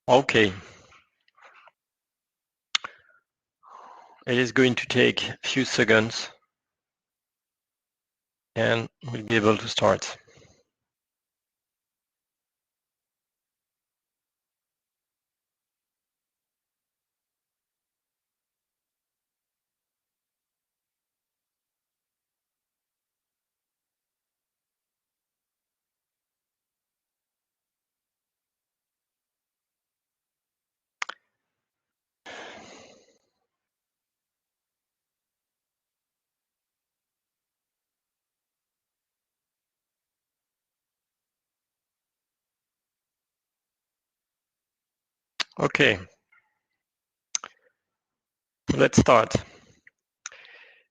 Okay. It is going to take a few seconds and we'll be able to start. Okay. Let's start.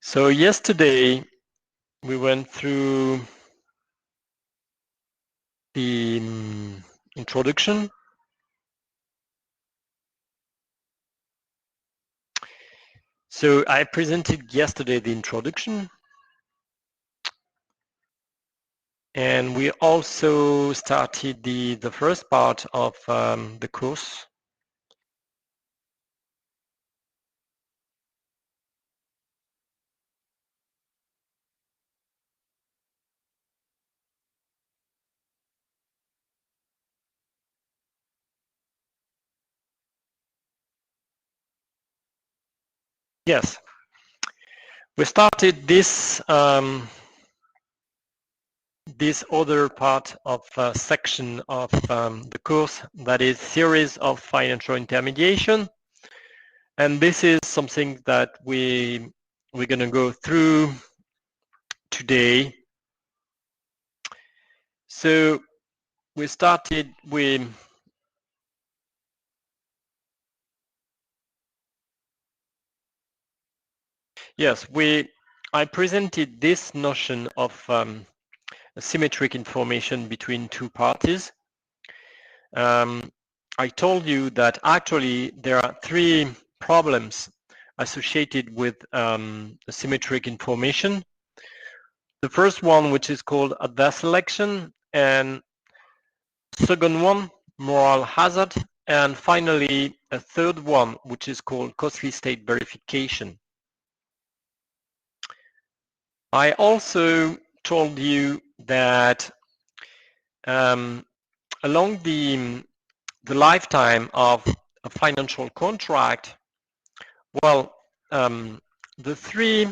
So yesterday we went through the introduction. So I presented yesterday the introduction, and we also started the first part of the course. Yes, we started this this other part of section of the course, that is theories of financial intermediation, and this is something that we're going to go through today. So we started with I presented this notion of symmetric information between two parties. I told you that actually there are three problems associated with symmetric information. The first one, which is called adverse selection, and second one, moral hazard, and finally a third one, which is called costly state verification. I also told you that along the lifetime of a financial contract, well, the three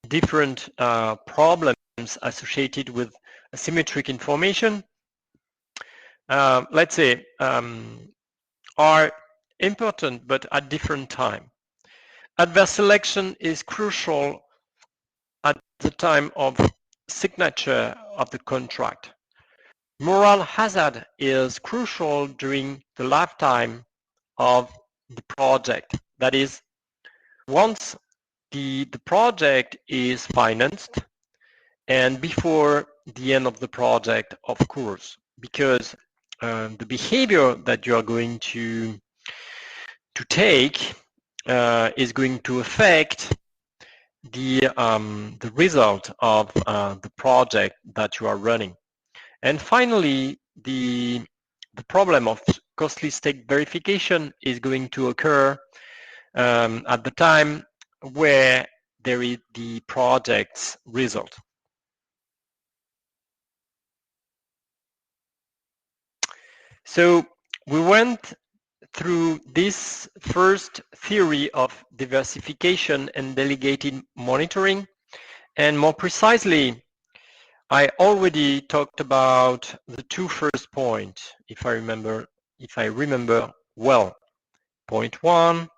different problems associated with asymmetric information, let's say, are important, but at different time. Adverse selection is crucial at the time of signature of the contract. Moral hazard is crucial during the lifetime of the project. That is, once the project is financed and before the end of the project, of course, because the behavior that you are going to take is going to affect the result of the project that you are running. And finally, the problem of costly state verification is going to occur at the time where there is the project's result. So we went through this first theory of diversification and delegated monitoring, and more precisely, I already talked about the two first points, if I remember well, point 1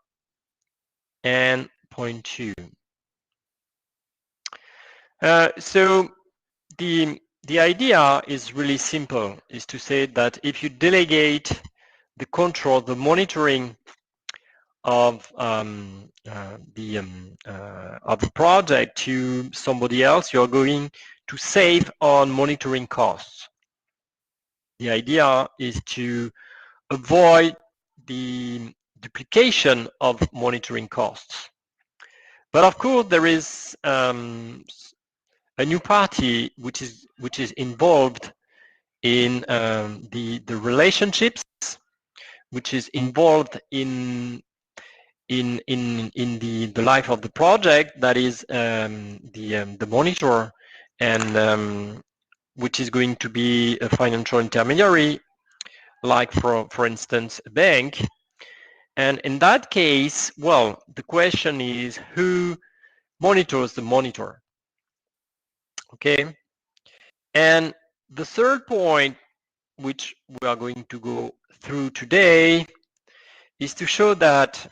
and point 2. So the idea is really simple, is to say that if you delegate the control, the monitoring of the project to somebody else, you're going to save on monitoring costs. The idea is to avoid the duplication of monitoring costs. But of course, there is a new party which is involved in the relationships which is involved in the life of the project, that is the monitor, and which is going to be a financial intermediary, like for instance a bank. And in that case, well, the question is who monitors the monitor? Okay. And the third point, which we are going to go through today, is to show that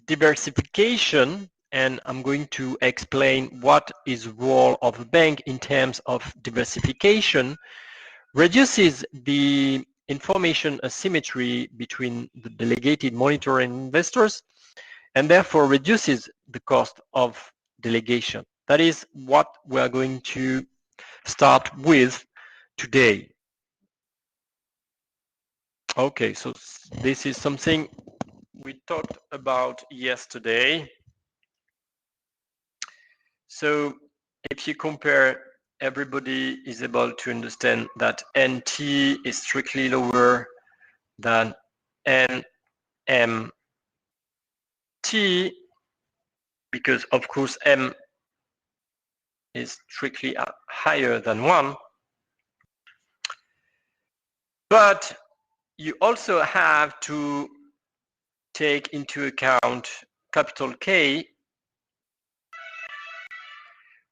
diversification, and I'm going to explain what is the role of a bank in terms of diversification, reduces the information asymmetry between the delegated monitor and investors, and therefore reduces the cost of delegation. That is what we are going to start with today. Okay, so this is something we talked about yesterday. So if you compare, everybody is able to understand that NT is strictly lower than NMT, because of course M is strictly higher than 1. But you also have to take into account capital K,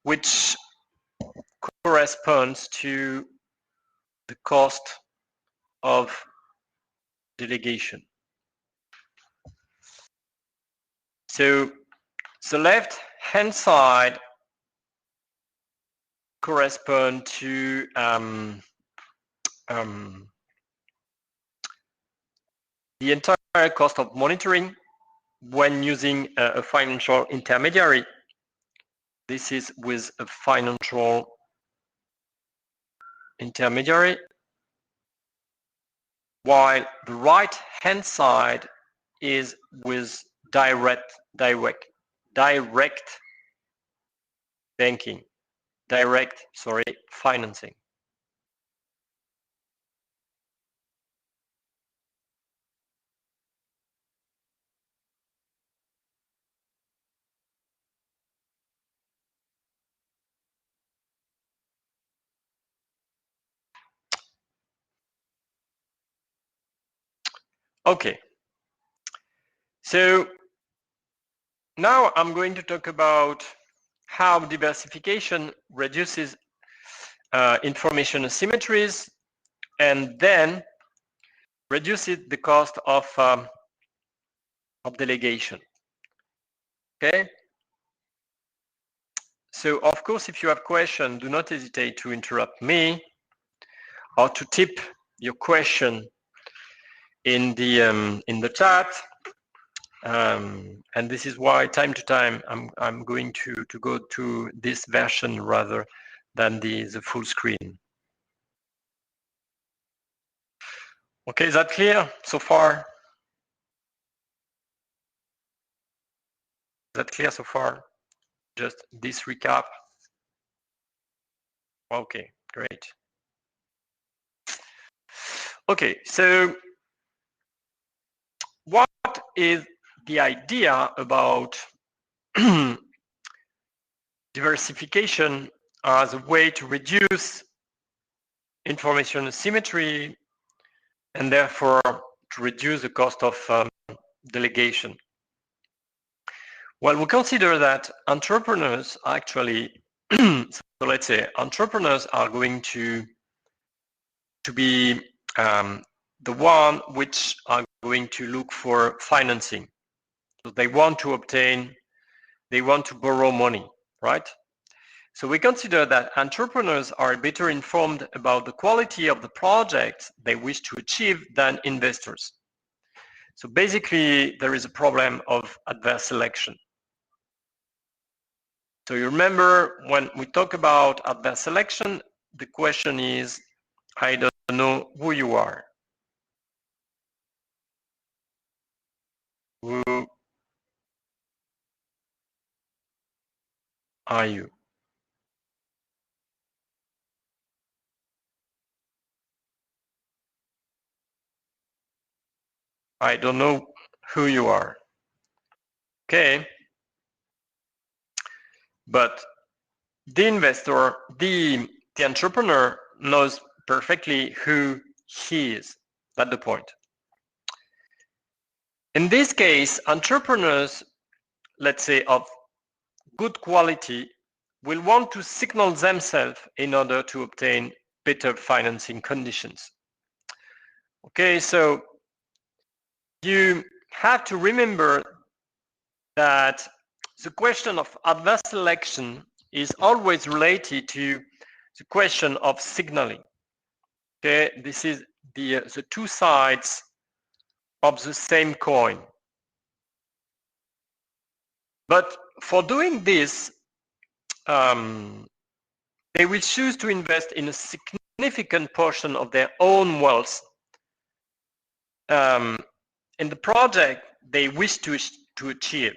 which corresponds to the cost of delegation. So the left-hand side correspond to the entire cost of monitoring when using a financial intermediary. This is with a financial intermediary, while the right-hand side is with direct banking, financing. Okay, so now I'm going to talk about how diversification reduces information asymmetries and then reduces the cost of delegation. Okay. So of course, if you have questions, do not hesitate to interrupt me or to type your question in the chat. And this is why time to time I'm going to go to this version rather than the full screen. Okay, is that clear so far? Is that clear so far? Just this recap. Okay, great. Okay, so what is the idea about diversification as a way to reduce information asymmetry and therefore to reduce the cost of delegation? Well, we consider that entrepreneurs actually, so let's say entrepreneurs are going to be the one which are going to look for financing. So they want to borrow money, right? So we consider that entrepreneurs are better informed about the quality of the project they wish to achieve than investors. So basically, there is a problem of adverse selection. So you remember when we talk about adverse selection, the question is, I don't know who you are. Who are you? I don't know who you are. Okay. But the investor, the entrepreneur knows perfectly who he is. That's the point. In this case, entrepreneurs, let's say of good quality, will want to signal themselves in order to obtain better financing conditions. Okay, so you have to remember that the question of adverse selection is always related to the question of signaling. Okay, this is the two sides of the same coin. But for doing this, they will choose to invest in a significant portion of their own wealth in the project they wish to achieve.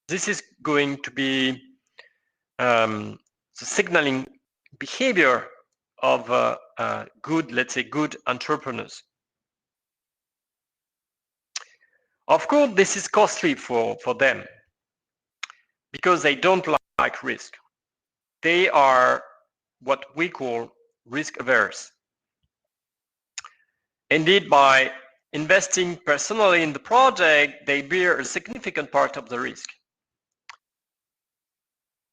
This is going to be the signaling behavior of good, let's say, good entrepreneurs. Of course, this is costly for them because they don't like risk. They are what we call risk averse. Indeed, by investing personally in the project, they bear a significant part of the risk.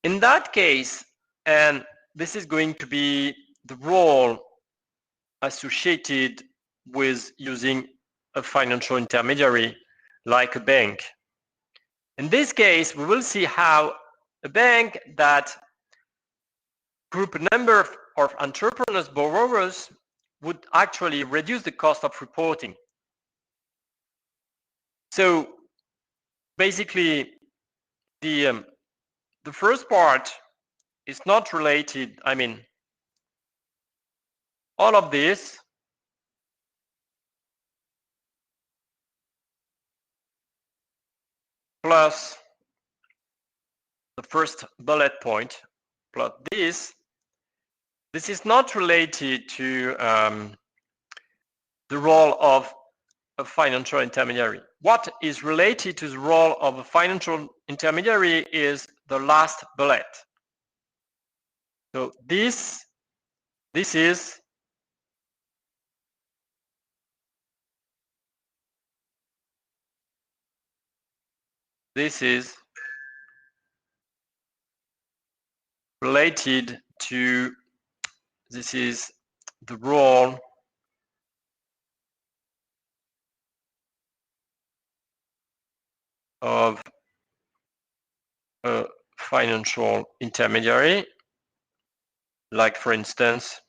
In that case, and this is going to be the role associated with using a financial intermediary like a bank. In this case, we will see how a bank that group a number of entrepreneurs, borrowers, would actually reduce the cost of reporting. So basically, the first part is not related. I mean, all of this plus the first bullet point plus this is not related to the role of a financial intermediary. What is related to the role of a financial intermediary is the last bullet. So this is related to, this is the role of a financial intermediary, like for instance,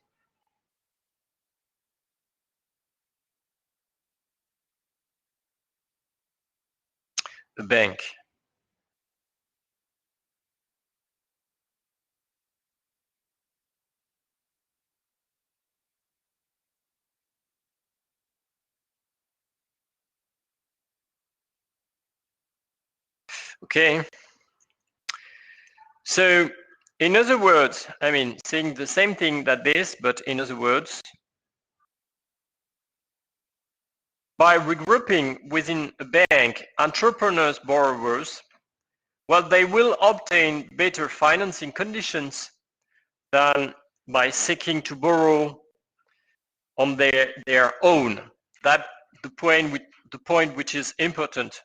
a bank. Okay. So in other words, I mean, saying the same thing that this, but in other words, by regrouping within a bank entrepreneurs, borrowers, well, they will obtain better financing conditions than by seeking to borrow on their own. That's the point which is important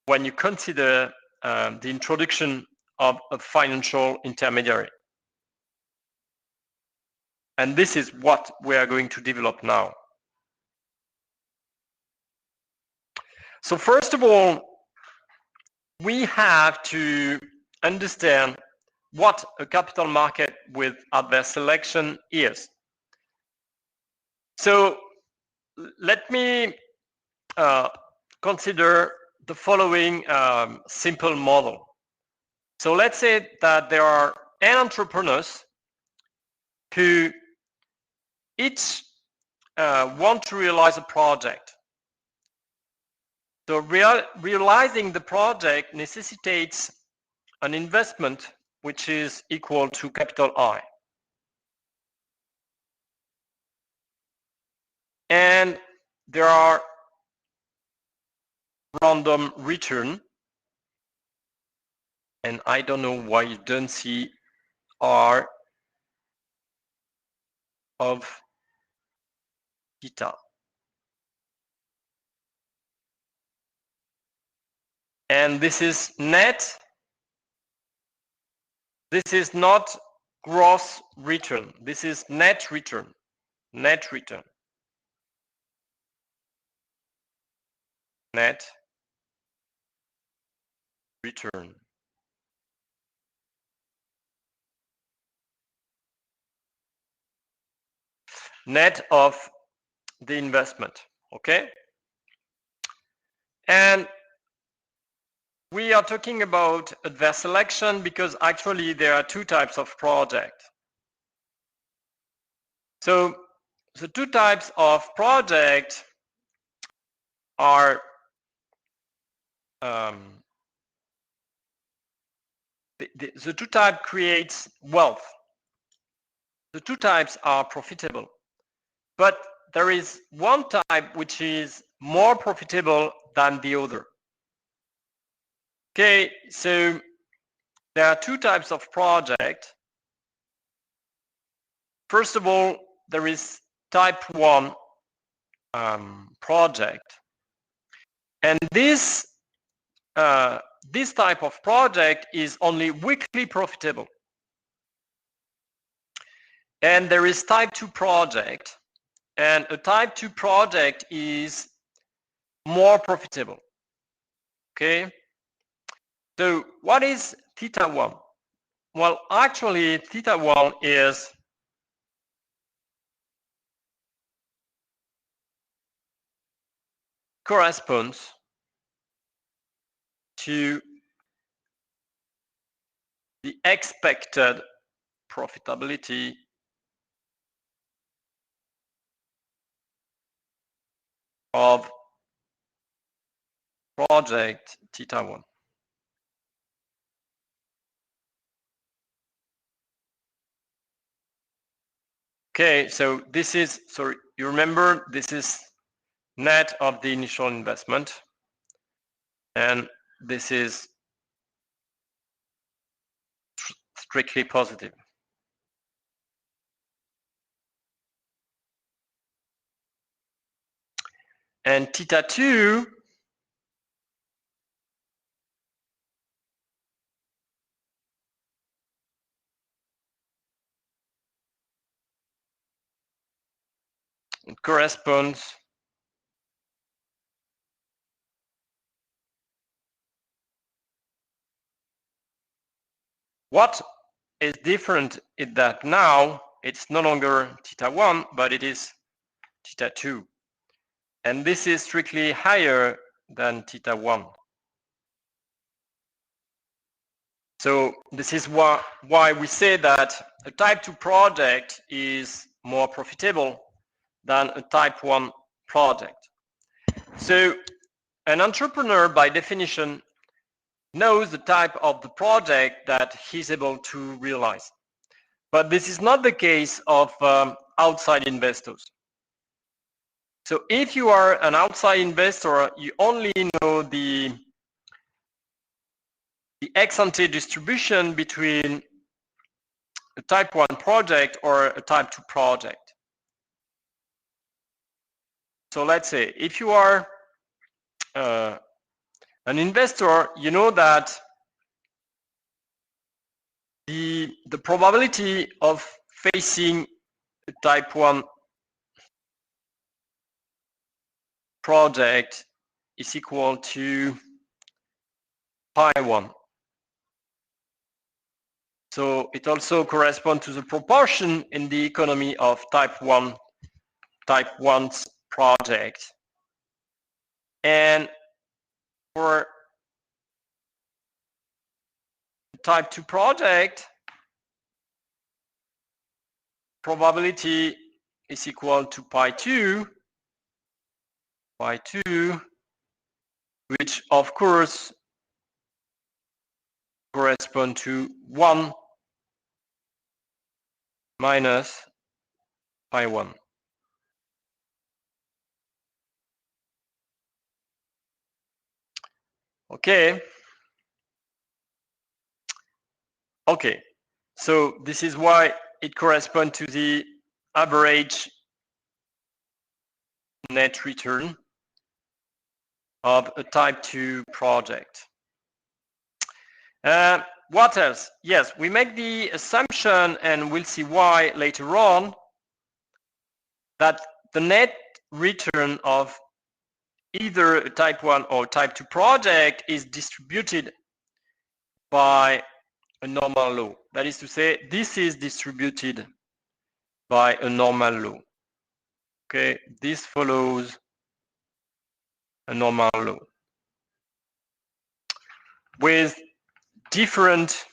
when you consider the introduction of a financial intermediary. And this is what we are going to develop now. So first of all, we have to understand what a capital market with adverse selection is. So let me consider the following simple model. So let's say that there are n entrepreneurs who each want to realize a project. So realizing the project necessitates an investment which is equal to capital I. and there are random return, and I don't know why you don't see R of theta. And this is net. This is not gross return. This is net return. Net return. Net return. Net of the investment. Okay? And we are talking about adverse selection because actually there are two types of project. So the two types of project are the two types creates wealth. The two types are profitable, but there is one type which is more profitable than the other. Okay, so there are two types of project. First of all, there is type 1 project, and this type of project is only weakly profitable. And there is type 2 project, and a type 2 project is more profitable. Okay, so what is theta 1? Well, actually theta 1 is corresponds to the expected profitability of project theta 1. Okay, so this is, sorry, you remember this is net of the initial investment, and this is strictly positive. And theta 2 it corresponds what is different is that now it's no longer theta 1, but it is theta 2. And this is strictly higher than theta 1. So this is why we say that a type 2 project is more profitable than a type 1 project. So an entrepreneur, by definition, knows the type of the project that he's able to realize. But this is not the case of outside investors. So if you are an outside investor, you only know the ex-ante distribution between a type 1 project or a type 2 project. So let's say if you are an investor, you know that the probability of facing a type 1 project is equal to pi 1. So it also corresponds to the proportion in the economy of type 1's project. And for type 2 project, probability is equal to pi 2, which of course correspond to 1 minus pi 1. Okay. Okay. So this is why it corresponds to the average net return of a type 2 project. What else? Yes, we make the assumption, and we'll see why later on, that the net return of either a type 1 or type 2 project is distributed by a normal law. That is to say, this is distributed by a normal law. Okay, this follows a normal law with different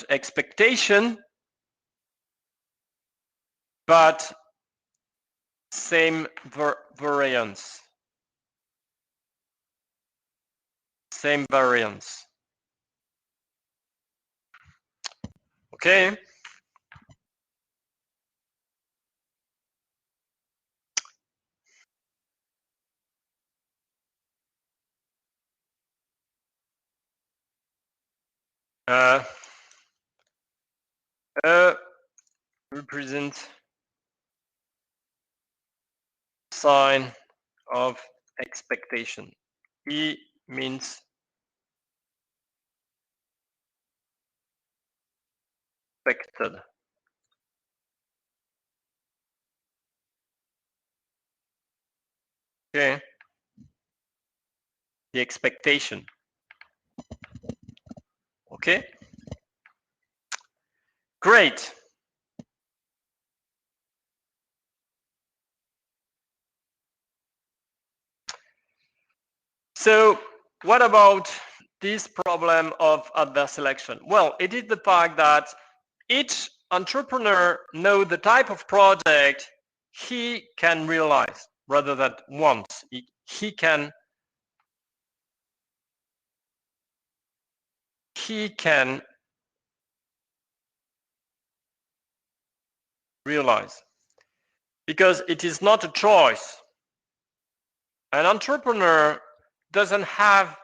expectation, but same variance. Same variance. Okay. Represent sign of expectation. E means expected. Okay. The expectation. Okay. Great. So what about this problem of adverse selection? Well, it is the fact that each entrepreneur knows the type of project he can realize rather than wants. He can realize, because it is not a choice. An entrepreneur doesn't have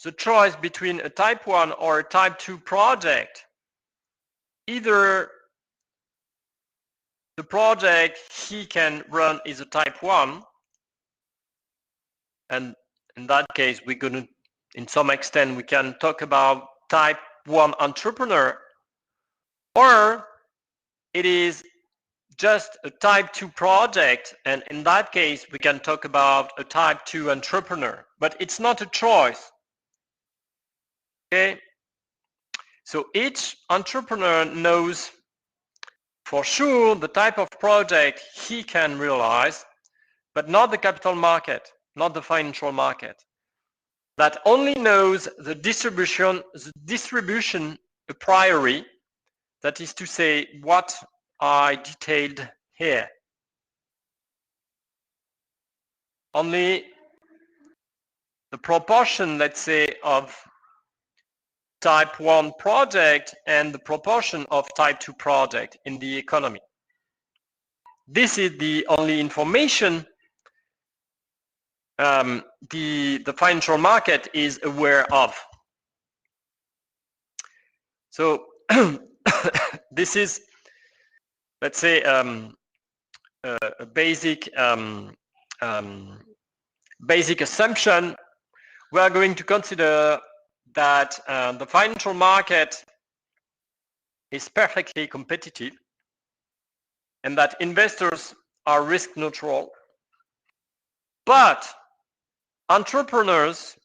the choice between a type 1 or a type 2 project. Either the project he can run is a type 1, and in that case we're going to, in some extent, we can talk about type 1 entrepreneur, or it is just a type 2 project, and in that case we can talk about a type 2 entrepreneur, but it's not a choice. Okay, so each entrepreneur knows for sure the type of project he can realize, but not the capital market, not the financial market, that only knows the distribution a priori, that is to say what I detailed here. Only the proportion, let's say, of type 1 project and the proportion of type 2 project in the economy. This is the only information the financial market is aware of. So this is, let's say, a basic assumption. We are going to consider that the financial market is perfectly competitive and that investors are risk neutral, but entrepreneurs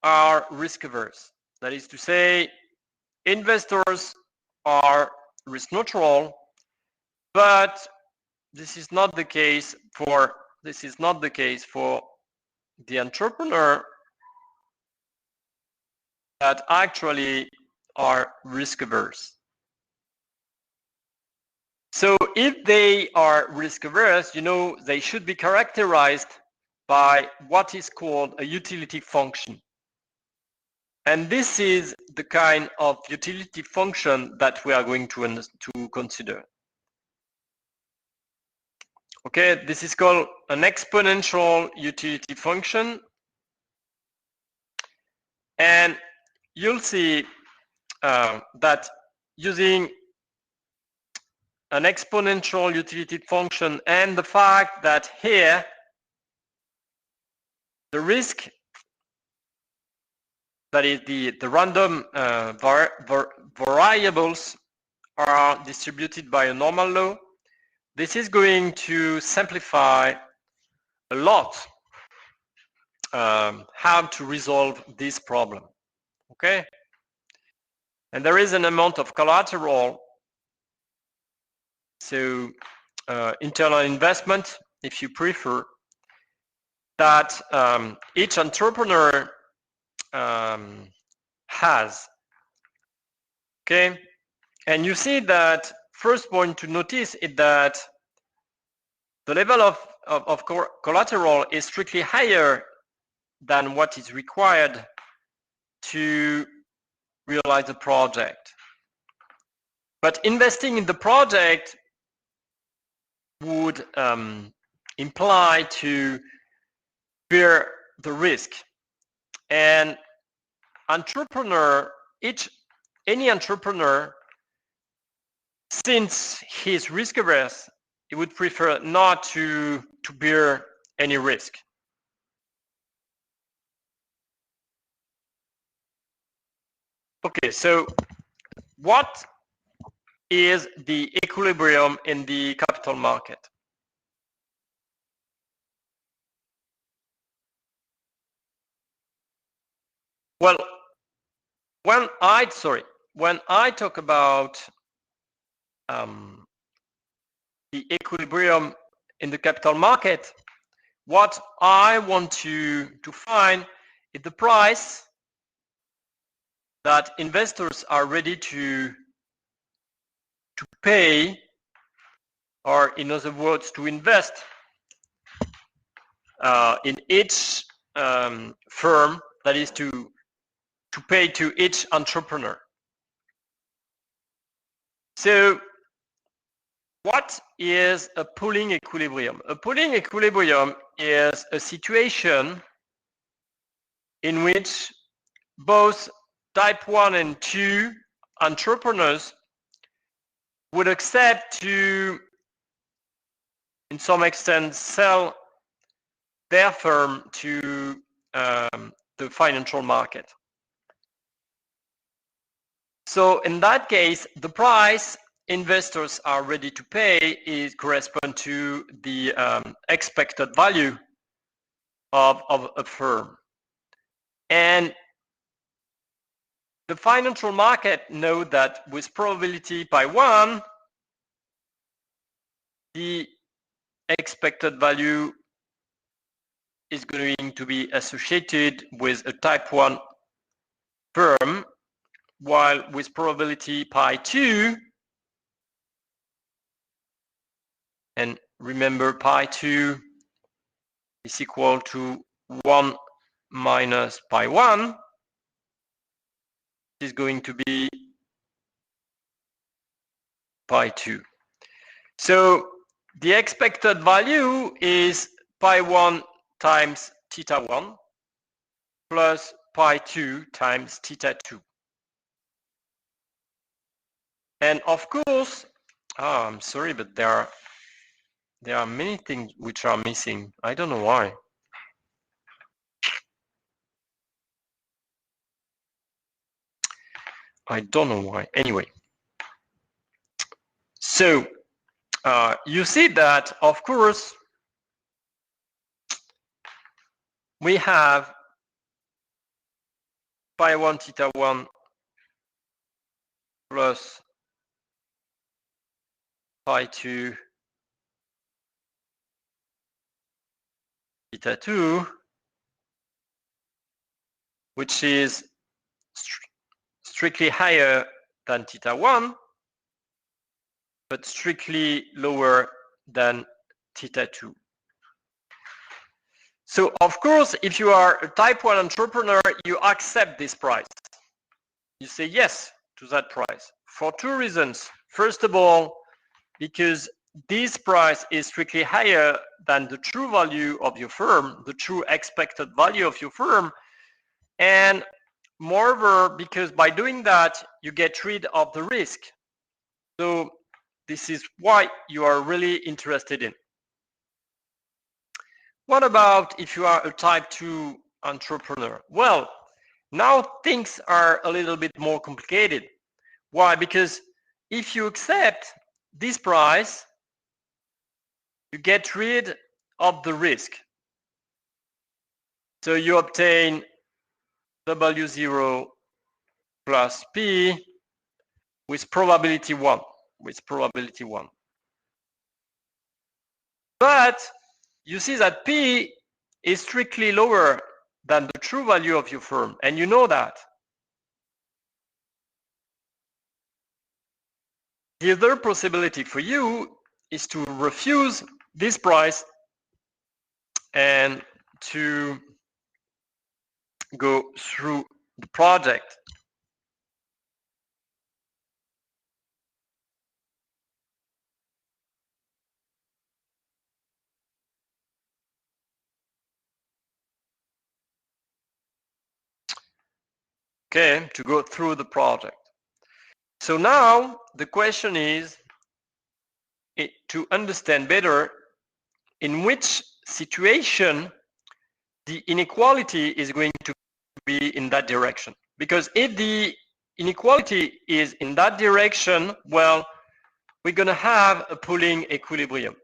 are risk averse. That is to say, investors are risk neutral, but this is not the case for the entrepreneur that actually are risk averse. So if they are risk averse, they should be characterized by what is called a utility function. And this is the kind of utility function that we are going to consider. Okay, this is called an exponential utility function. And you'll see that using an exponential utility function and the fact that here the risk, that is the random variables, are distributed by a normal law, this is going to simplify a lot how to resolve this problem. Okay, and there is an amount of collateral, so internal investment, if you prefer, that each entrepreneur has. Okay, and you see that first point to notice is that the level of collateral is strictly higher than what is required to realize the project. But investing in the project would imply to bear the risk. And any entrepreneur, since he's risk averse, he would prefer not to bear any risk. Okay, so what is the equilibrium in the capital market? Well, when I talk about the equilibrium in the capital market, what I want to find is the price that investors are ready to pay, or in other words, to invest in each firm, that is to pay to each entrepreneur. So what is a pooling equilibrium? A pooling equilibrium is a situation in which both type 1 and 2 entrepreneurs would accept to, in some extent, sell their firm to the financial market. So in that case, the price investors are ready to pay is correspond to the expected value of a firm. And the financial market know that with probability pi 1, the expected value is going to be associated with a type 1 firm, while with probability pi 2, and remember pi 2 is equal to 1 minus pi 1, is going to be pi 2. So the expected value is pi 1 times theta 1 plus pi 2 times theta 2. And of course, I'm sorry, but there are many things which are missing. I don't know why. I don't know why. Anyway, so you see that, of course, we have pi 1 theta 1 plus pi 2 theta 2, which is strictly higher than theta 1, but strictly lower than theta 2. So of course, if you are a type 1 entrepreneur, you accept this price. You say yes to that price for two reasons. First of all, because this price is strictly higher than the true value of your firm, the true expected value of your firm. And moreover, because by doing that, you get rid of the risk. So this is what you are really interested in. What about if you are a type 2 entrepreneur? Well, now things are a little bit more complicated. Why? Because if you accept this price, you get rid of the risk. So you obtain W0 plus P with probability 1. But you see that P is strictly lower than the true value of your firm, and you know that. The other possibility for you is to refuse this price and to go through the project. Okay, to go through the project. So now the question is to understand better in which situation the inequality is going to be in that direction. Because if the inequality is in that direction, well, we're going to have a pooling equilibrium.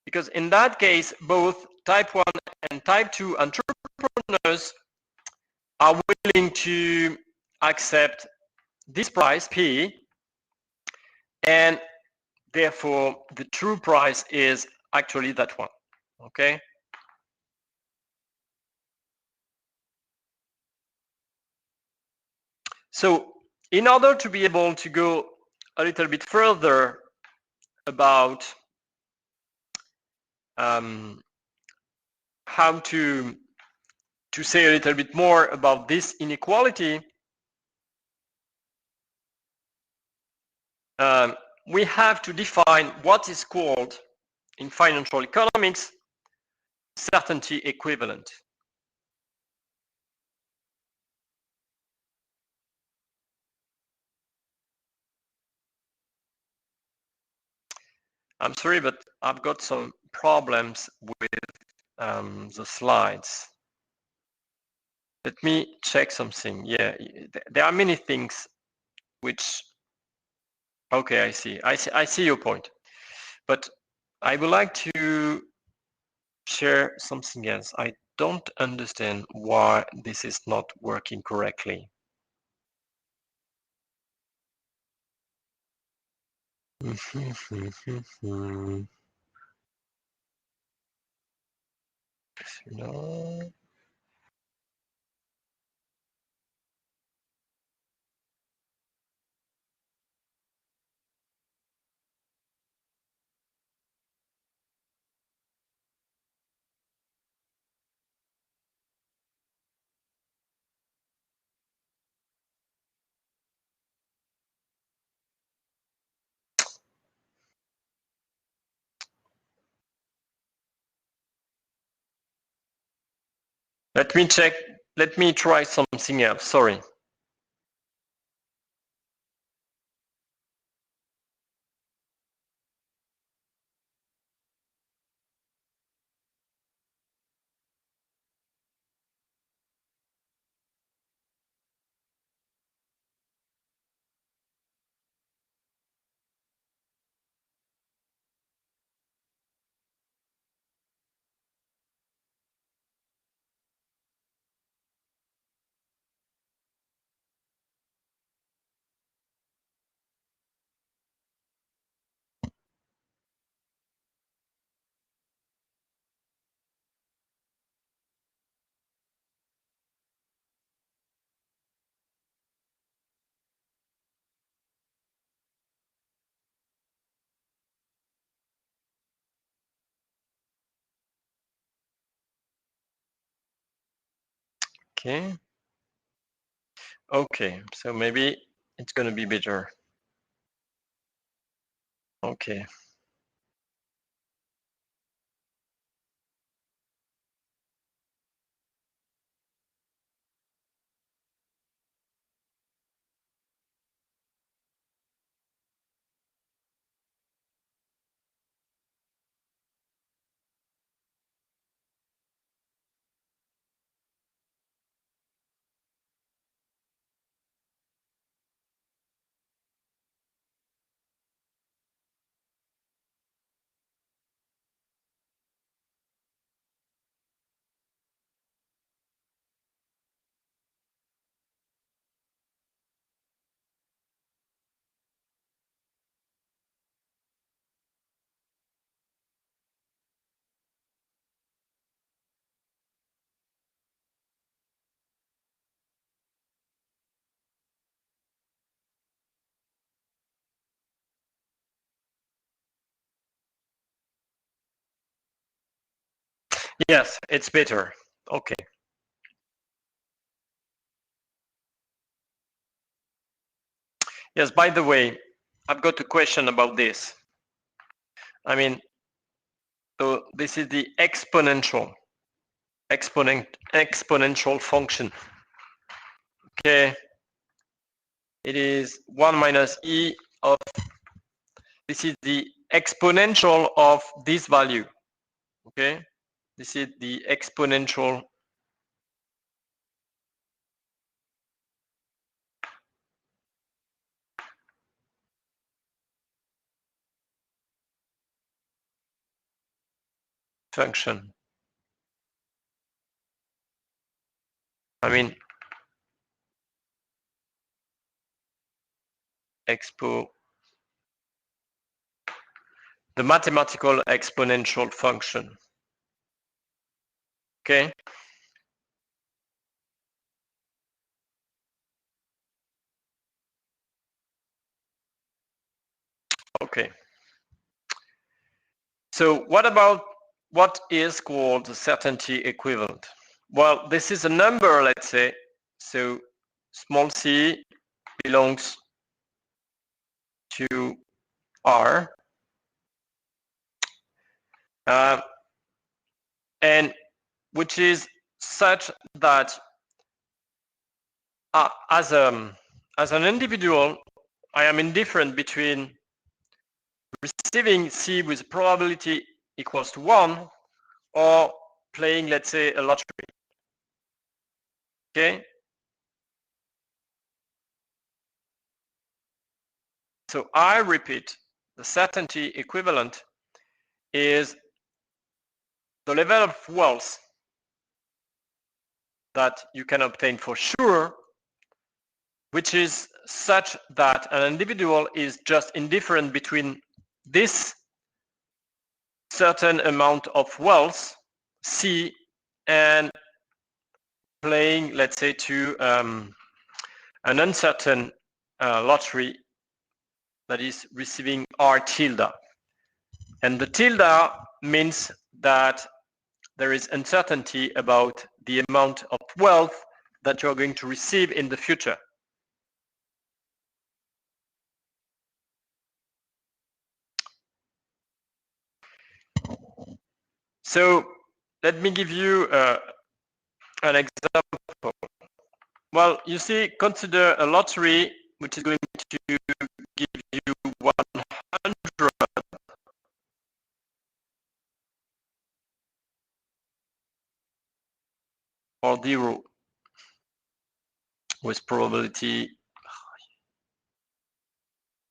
Because in that case, both type 1 and type 2 entrepreneurs are willing to accept this price, P, and therefore the true price is actually that one. Okay? So in order to be able to go a little bit further about how to say a little bit more about this inequality, we have to define what is called in financial economics certainty equivalent. I'm sorry, but I've got some problems with the slides. Let me check something. Yeah, there are many things which, okay, I see your point. But I would like to share something else. I don't understand why this is not working correctly. No. Let me check. Let me try something else. Sorry. Okay. Okay, so maybe it's going to be better. Okay. Yes, it's better. Okay. Yes, by the way, I've got a question about this. I mean, so this is the exponential function. Okay. It is 1 minus e of, this is the exponential of this value. Okay. This is the exponential function. I mean, the mathematical exponential function. Okay. Okay. So what is called the certainty equivalent? Well, this is a number, let's say. So small c belongs to R. And which is such that as an individual, I am indifferent between receiving C with probability equals to 1 or playing, let's say, a lottery. Okay? So I repeat, the certainty equivalent is the level of wealth that you can obtain for sure, which is such that an individual is just indifferent between this certain amount of wealth, C, and playing, let's say, to an uncertain lottery that is receiving R tilde. And the tilde means that there is uncertainty about the amount of wealth that you're going to receive in the future. So let me give you an example. Well, you see, consider a lottery which is going to give you 100 or 0 with probability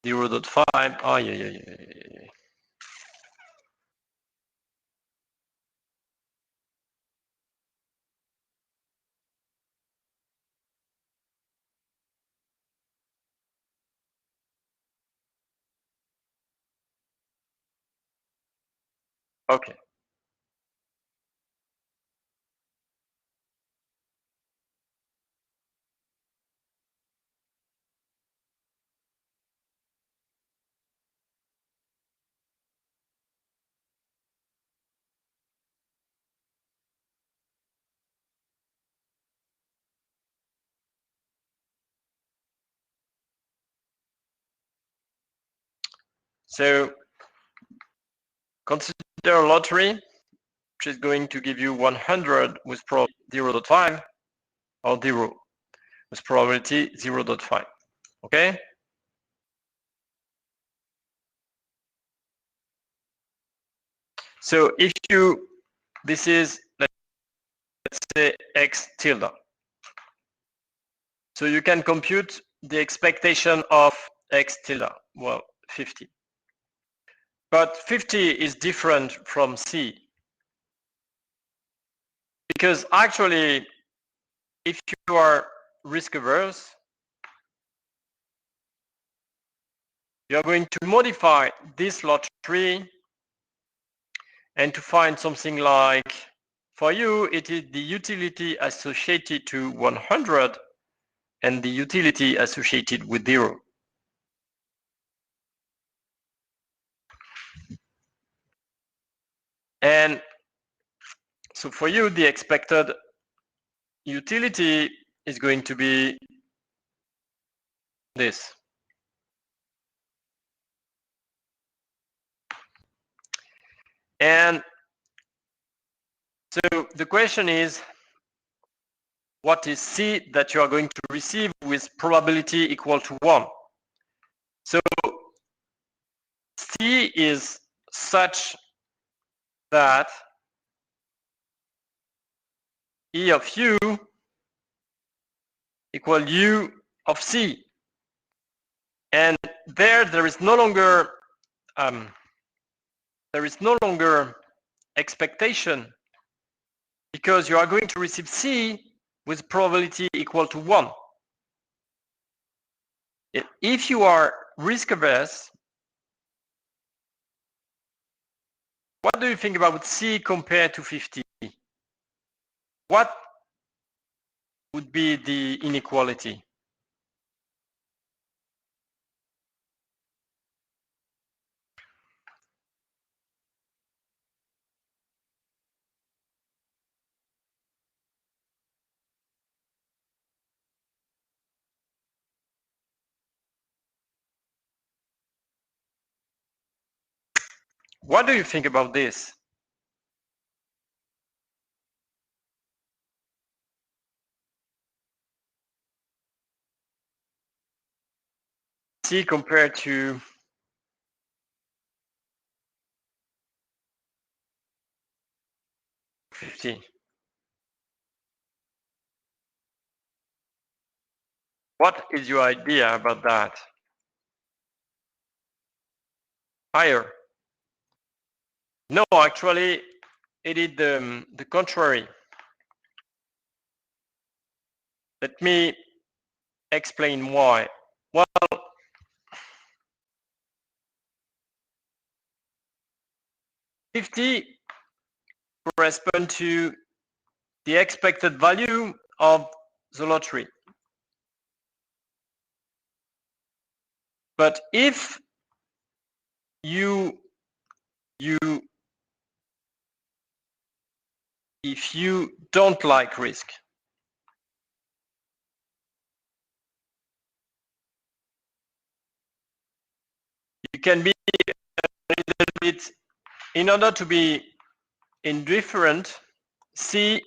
0.5. Oh, yeah. Okay. So Consider a lottery, which is going to give you 100 with probability 0.5 or 0 with probability 0.5. Okay? So if you, this is, let's say, x tilde. So you can compute the expectation of x tilde, well, 50. But 50 is different from C. Because actually, if you are risk averse, you're going to modify this lottery and to find something like, for you, it is the utility associated to 100 and the utility associated with 0. And so for you, the expected utility is going to be this. And so the question is, what is C that you are going to receive with probability equal to 1? So C is such that E of U equal U of C. And there is no longer expectation, because you are going to receive C with probability equal to 1. If you are risk averse, what do you think about C compared to 50? What would be the inequality? What do you think about this? C compared to 50. What is your idea about that? Higher? No, actually, it is the contrary. Let me explain why. Well, $50 corresponds to the expected value of the lottery. But if you don't like risk, you can be a little bit, in order to be indifferent, C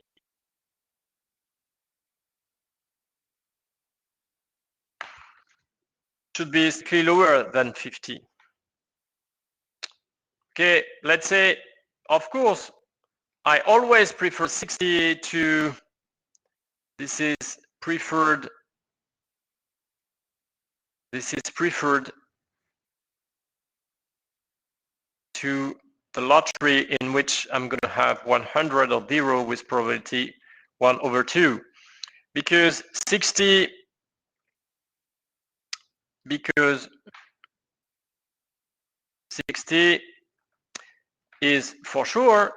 should be slightly lower than 50. Okay, let's say, of course, I always prefer 60 to, this is preferred to the lottery in which I'm going to have 100 or 0 with probability 1/2, because 60 is for sure,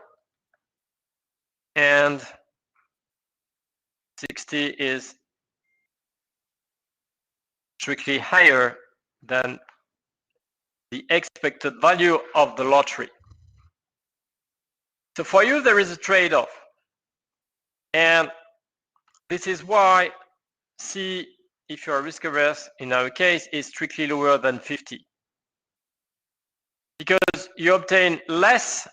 and 60 is strictly higher than the expected value of the lottery. So for you, there is a trade-off. And this is why C, if you are risk averse, in our case, is strictly lower than 50. Because you obtain less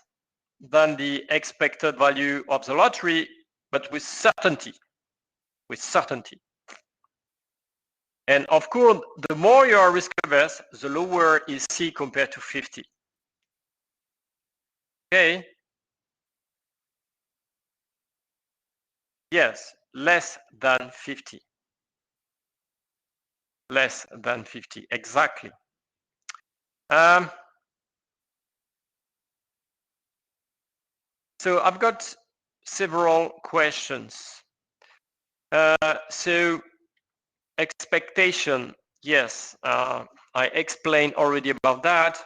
than the expected value of the lottery, but with certainty. And of course, the more you are risk averse, the lower is C compared to 50. Okay? Yes, less than 50. Less than 50, exactly. So I've got several questions. So expectation, yes, I explained already about that.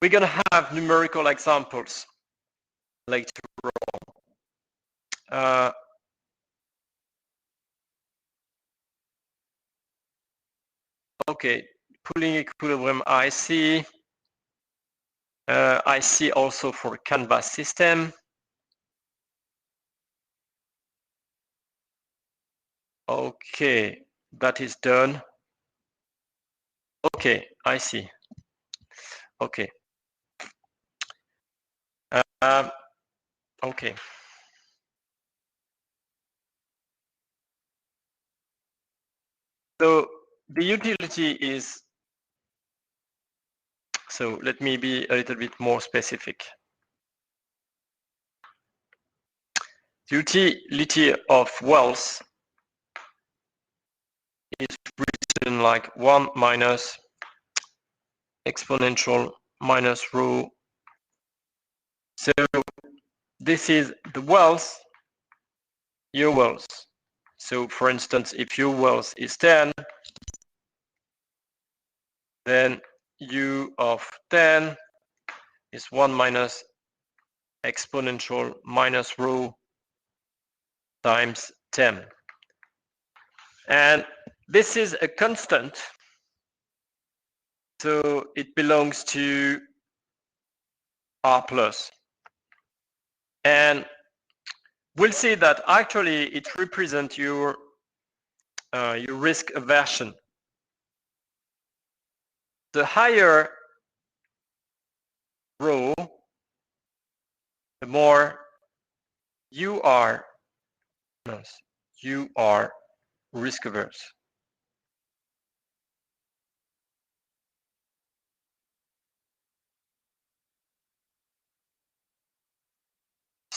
We're going to have numerical examples later on. Okay, pooling equilibrium I see. I see also for canvas system. Okay, that is done. Okay, I see. Okay. Okay. So the utility is, so let me be a little bit more specific. The utility of wealth is written like 1 minus exponential minus rho. So this is the wealth, your wealth. So for instance, if your wealth is 10, then u of 10 is 1 minus exponential minus rho times 10. And this is a constant, so it belongs to R plus. And we'll see that actually it represents your risk aversion. The higher rho, the more you are risk averse.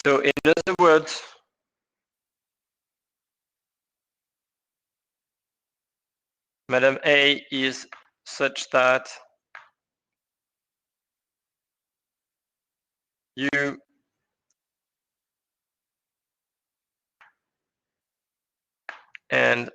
So in other words, Madam A is such that you and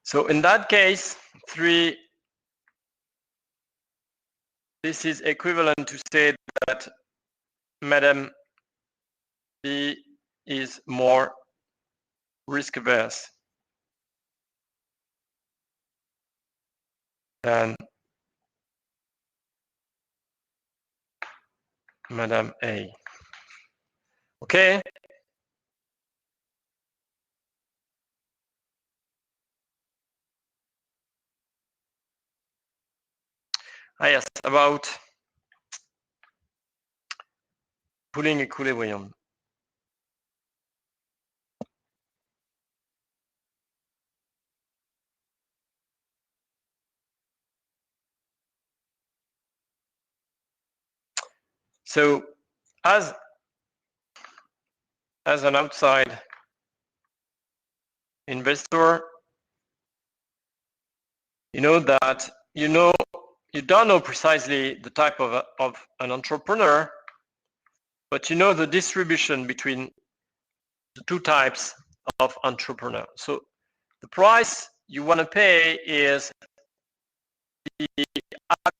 so in that case, 3, this is equivalent to say that Madam B is more risk averse than Madam A. Okay? Yes, about pooling equilibrium. So as an outside investor, you know that you don't know precisely the type of an entrepreneur, but you know the distribution between the two types of entrepreneur. So the price you want to pay is the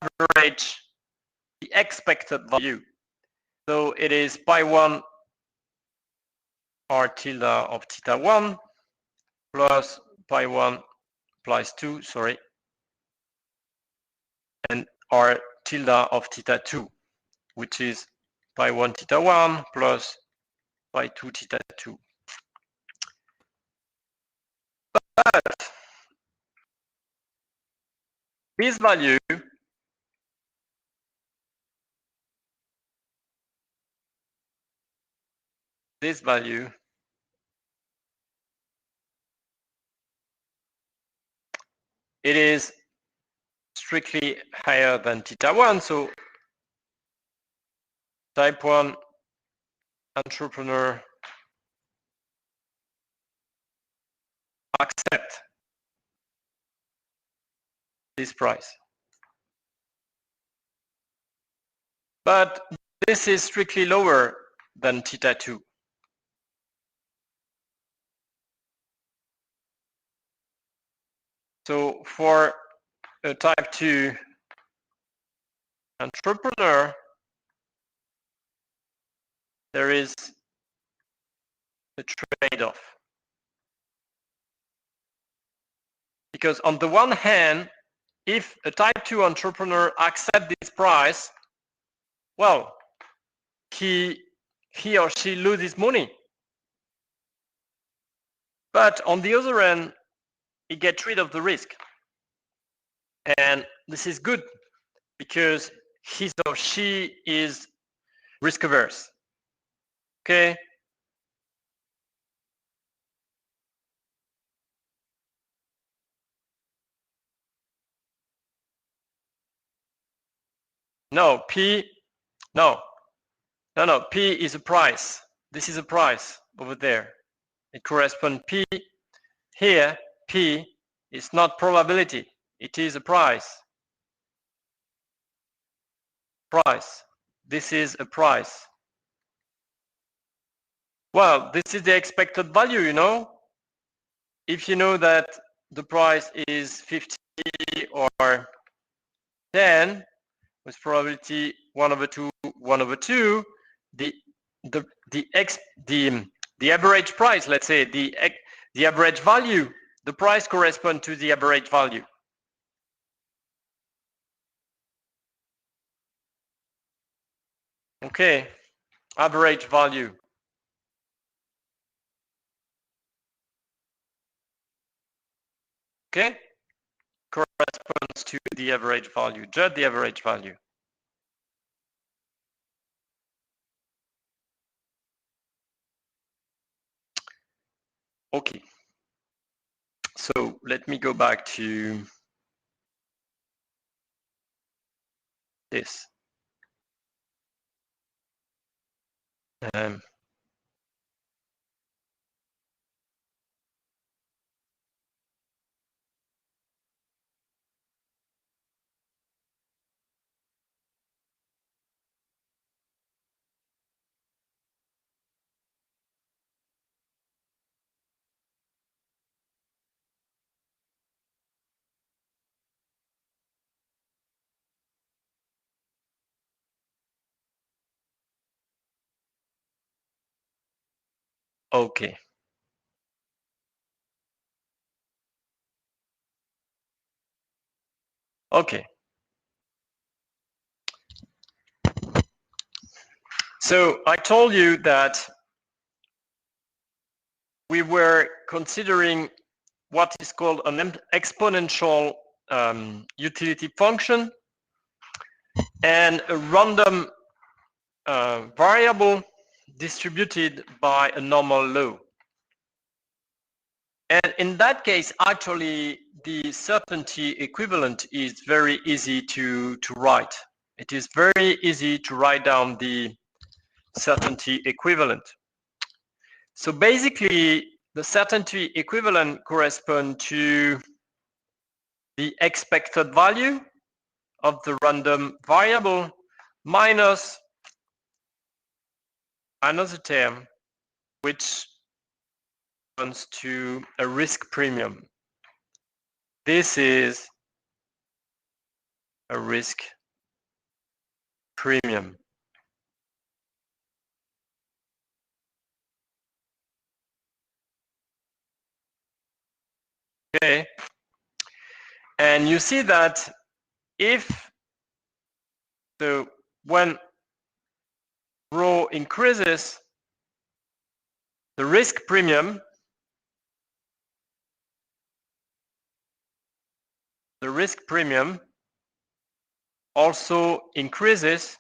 average, the expected value. So it is pi 1 r tilde of theta 1 plus pi 1 implies 2, sorry, and r tilde of theta 2, which is pi 1 theta 1 plus pi 2 theta 2. But this value it is strictly higher than theta 1, so type 1 entrepreneur accept this price. But this is strictly lower than theta 2. So for a type 2 entrepreneur, there is a trade-off. Because on the one hand, if a type 2 entrepreneur accepts this price, well, he or she loses money. But on the other hand, he gets rid of the risk. And this is good because he or she is risk averse. Okay? No, P is a price. This is a price over there. It corresponds P. Here, P is not probability. It is a price. Price. This is a price. Well, this is the expected value, you know. If you know that the price is 50 or 10 with probability 1/2, 1/2, the average price, let's say the average value, the price corresponds to the average value. Okay, average value. Okay, corresponds to the average value, just the average value. Okay, so let me go back to this. Okay. Okay. So I told you that we were considering what is called an exponential utility function and a random variable distributed by a normal law. And in that case, actually, the certainty equivalent is very easy to write. It is very easy to write down the certainty equivalent. So basically, the certainty equivalent corresponds to the expected value of the random variable minus another term, which corresponds to a risk premium. This is a risk premium. Okay, And you see that when rho increases, the risk premium also increases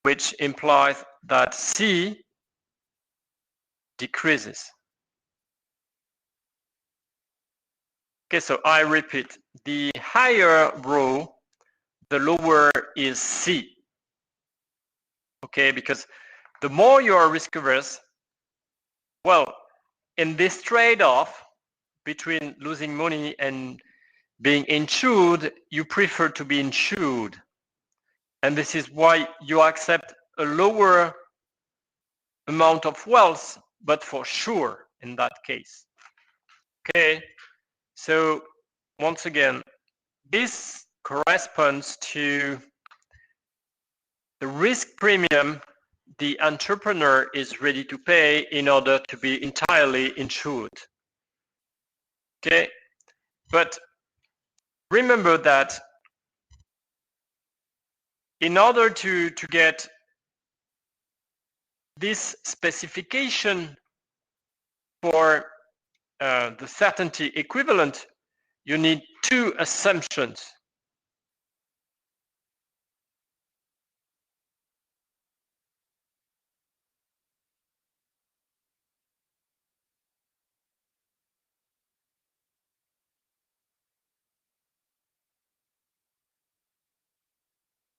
which implies that C decreases. Okay, so I repeat, the higher rho, the lower is C. Okay, because the more you are risk averse, well, in this trade-off between losing money and being insured, you prefer to be insured. And this is why you accept a lower amount of wealth, but for sure in that case. Okay, so once again, this corresponds to the risk premium the entrepreneur is ready to pay in order to be entirely insured. Okay, but remember that in order to get this specification for the certainty equivalent, you need two assumptions.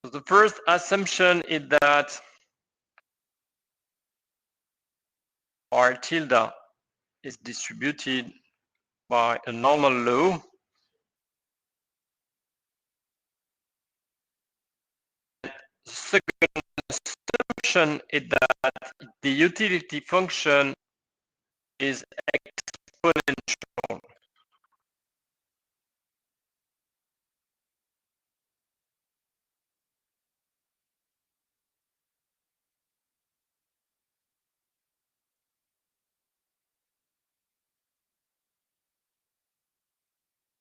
So the first assumption is that R tilde is distributed by a normal law. The second assumption is that the utility function is exponential.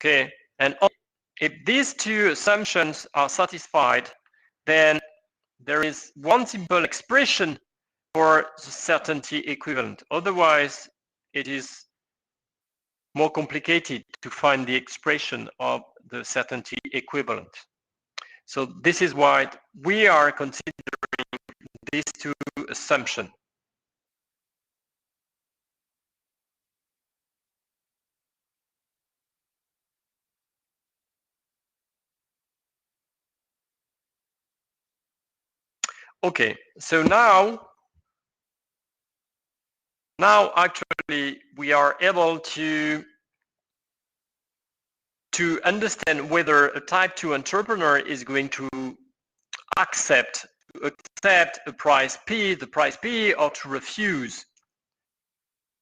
Okay, and if these two assumptions are satisfied, then there is one simple expression for the certainty equivalent. Otherwise, it is more complicated to find the expression of the certainty equivalent. So this is why we are considering these two assumptions. Okay, so now actually we are able to understand whether a type 2 entrepreneur is going to accept a price P, the price P, or to refuse.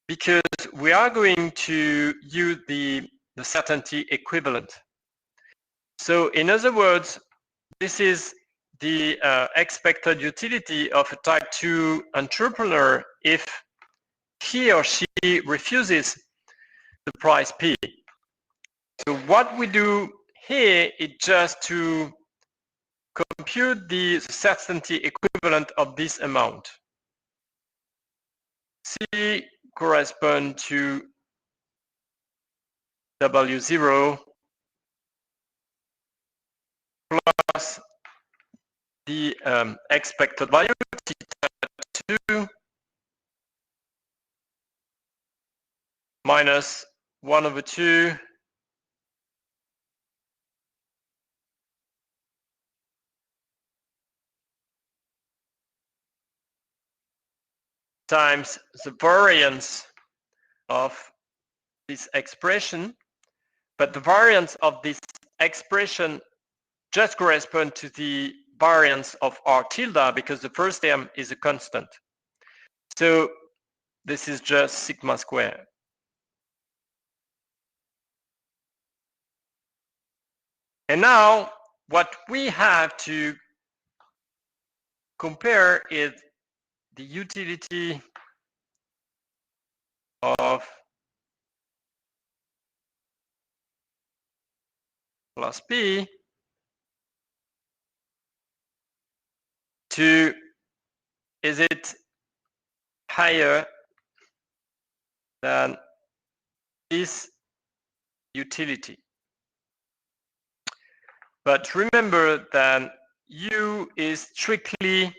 Because we are going to use the certainty equivalent. So in other words, this is the expected utility of a type 2 entrepreneur if he or she refuses the price P. So what we do here is just to compute the certainty equivalent of this amount. C corresponds to W0 plus the expected value θ2 minus 1/2 times the variance of this expression, but the variance of this expression just corresponds to the variance of R tilde because the first term is a constant. So this is just sigma squared. And now what we have to compare is the utility of plus P to, is it higher than this utility? But remember that U is strictly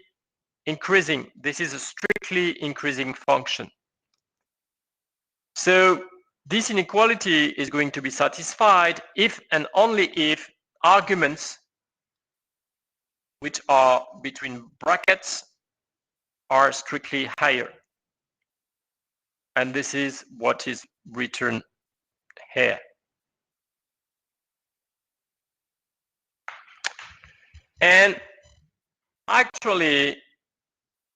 increasing. This is a strictly increasing function. So this inequality is going to be satisfied if and only if arguments which are between brackets are strictly higher. And this is what is written here. And actually,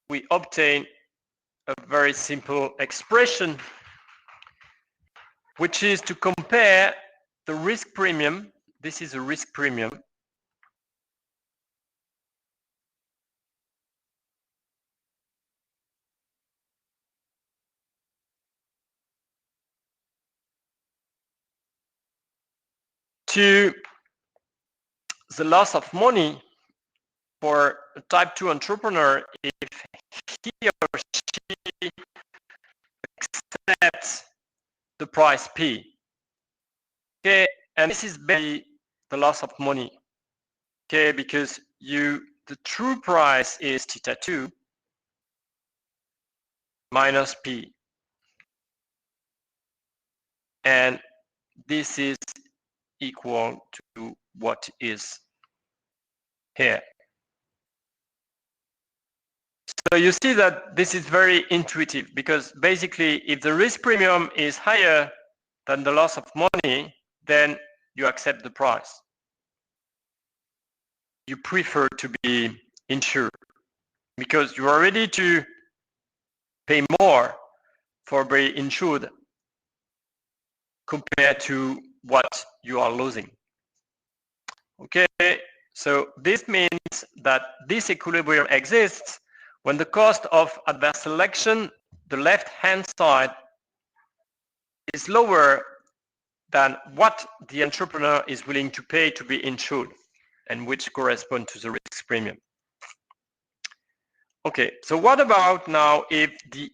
we obtain a very simple expression, which is to compare the risk premium. This is a risk premium. To the loss of money for a type 2 entrepreneur if he or she accepts the price P. Okay, and this is basically the loss of money. Okay, because the true price is theta 2 minus P. And this is equal to what is here. So you see that this is very intuitive, because basically if the risk premium is higher than the loss of money, then you accept the price. You prefer to be insured because you are ready to pay more for being insured compared to what you are losing. Okay, so this means that this equilibrium exists when the cost of adverse selection, the left-hand side, is lower than what the entrepreneur is willing to pay to be insured, and which correspond to the risk premium. Okay, so what about now if the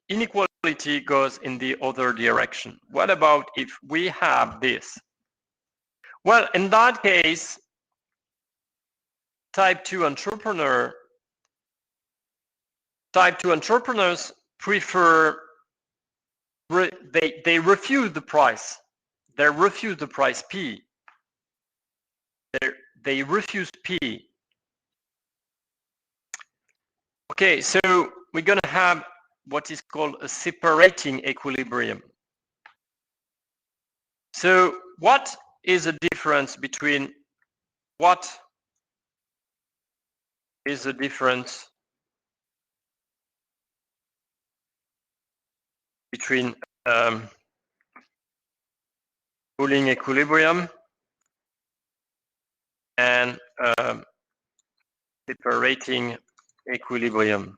inequality goes in the other direction? What about if we have this? Well, in that case, type 2 entrepreneurs prefer, they refuse the price. They refuse the price P. They refuse P. Okay, so we're going to have what is called a separating equilibrium. So what is the difference between pooling equilibrium and separating equilibrium?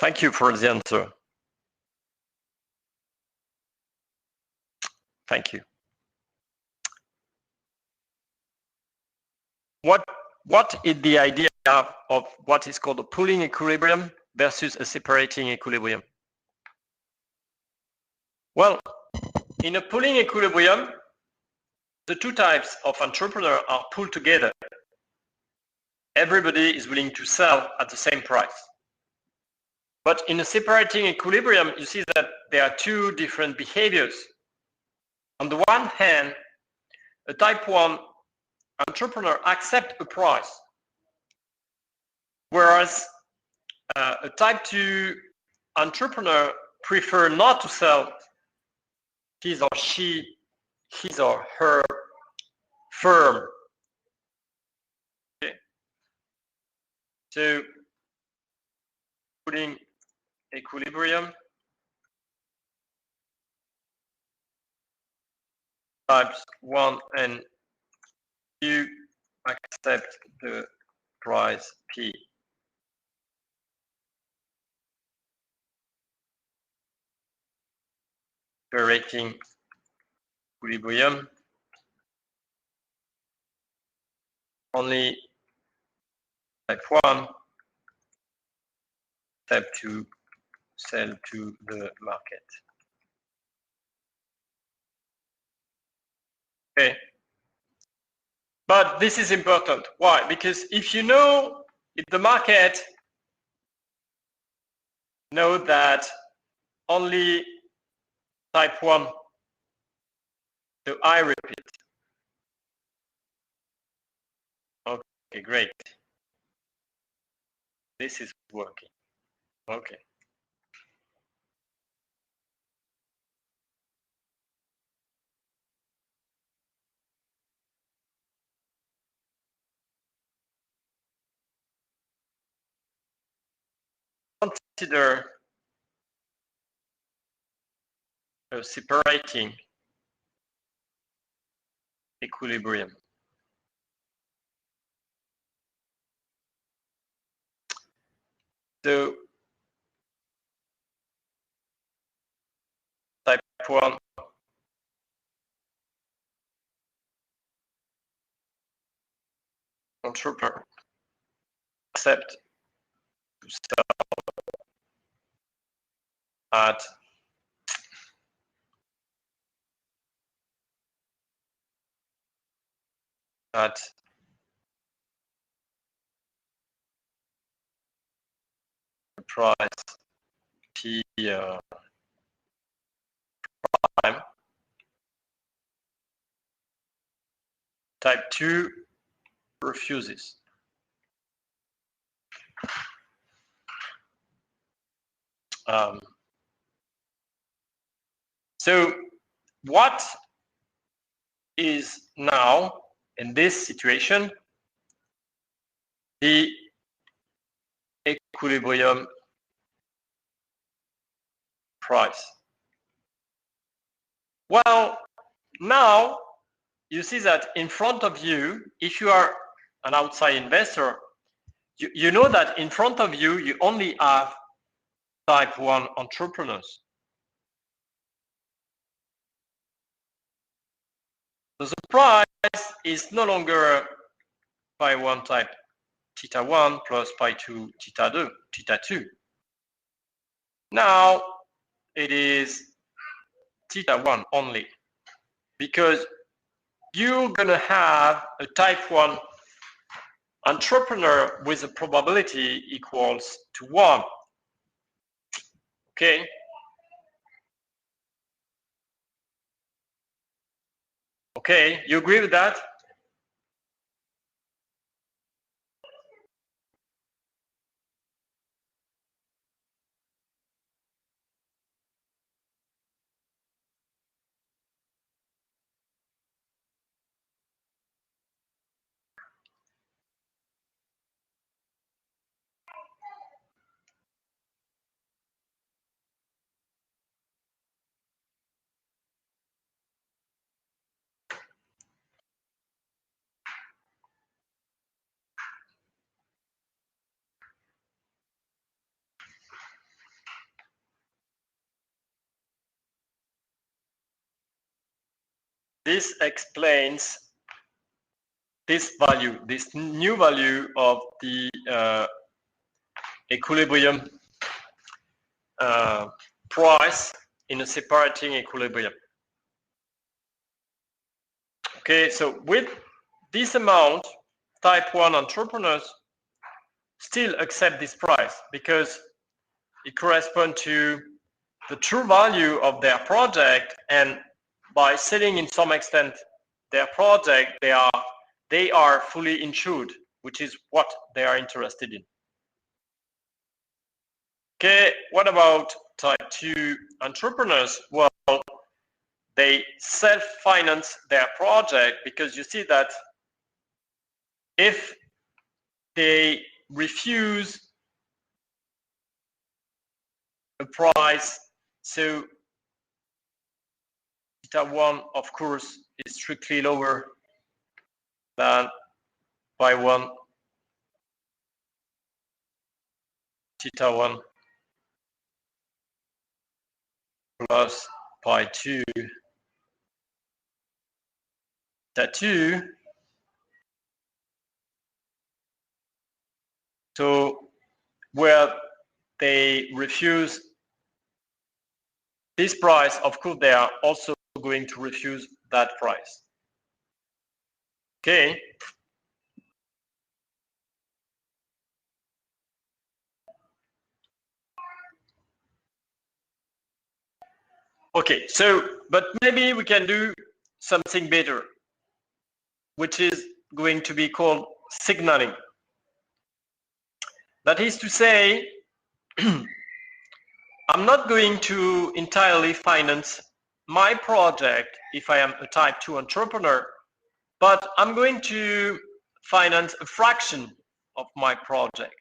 Thank you for the answer. Thank you. What is the idea of what is called a pooling equilibrium versus a separating equilibrium? Well, in a pooling equilibrium, the two types of entrepreneur are pooled together. Everybody is willing to sell at the same price. But in a separating equilibrium, you see that there are two different behaviors. On the one hand, a type 1 entrepreneur accepts a price, whereas a type 2 entrepreneur prefer not to sell his or her firm So putting equilibrium types 1 and 2 accept the price P. Operating equilibrium only type 1 step to sell to the market. Okay. But this is important. Why? Because if you know, if the market know that only type 1, so I repeat. Okay, great. This is working. Okay. Consider a separating equilibrium. So type 1 entrepreneur accept to sell at the price P prime. Type 2 refuses. So what is now in this situation the equilibrium price? Well, now you see that in front of you, if you are an outside investor, you know that in front of you, you only have type 1 entrepreneurs. So the price is no longer pi 1 type theta 1 plus pi 2 theta 2. Now it is theta 1 only, because you're gonna have a type 1 entrepreneur with a probability equals to 1. Okay? Okay, you agree with that? This explains this value, this new value of the equilibrium price in a separating equilibrium. Okay, so with this amount, type 1 entrepreneurs still accept this price because it corresponds to the true value of their project, and by selling in some extent their project, they are fully insured, which is what they are interested in. Okay, what about type 2 entrepreneurs? Well, they self-finance their project, because you see that if they refuse a price, so theta 1 of course is strictly lower than pi 1 theta 1 plus pi 2 theta 2. So where they refuse this price, of course they are also going to refuse that price. Okay. Okay, so but maybe we can do something better, which is going to be called signaling. That is to say, I'm not going to entirely finance my project if I am a type 2 entrepreneur, but I'm going to finance a fraction of my project.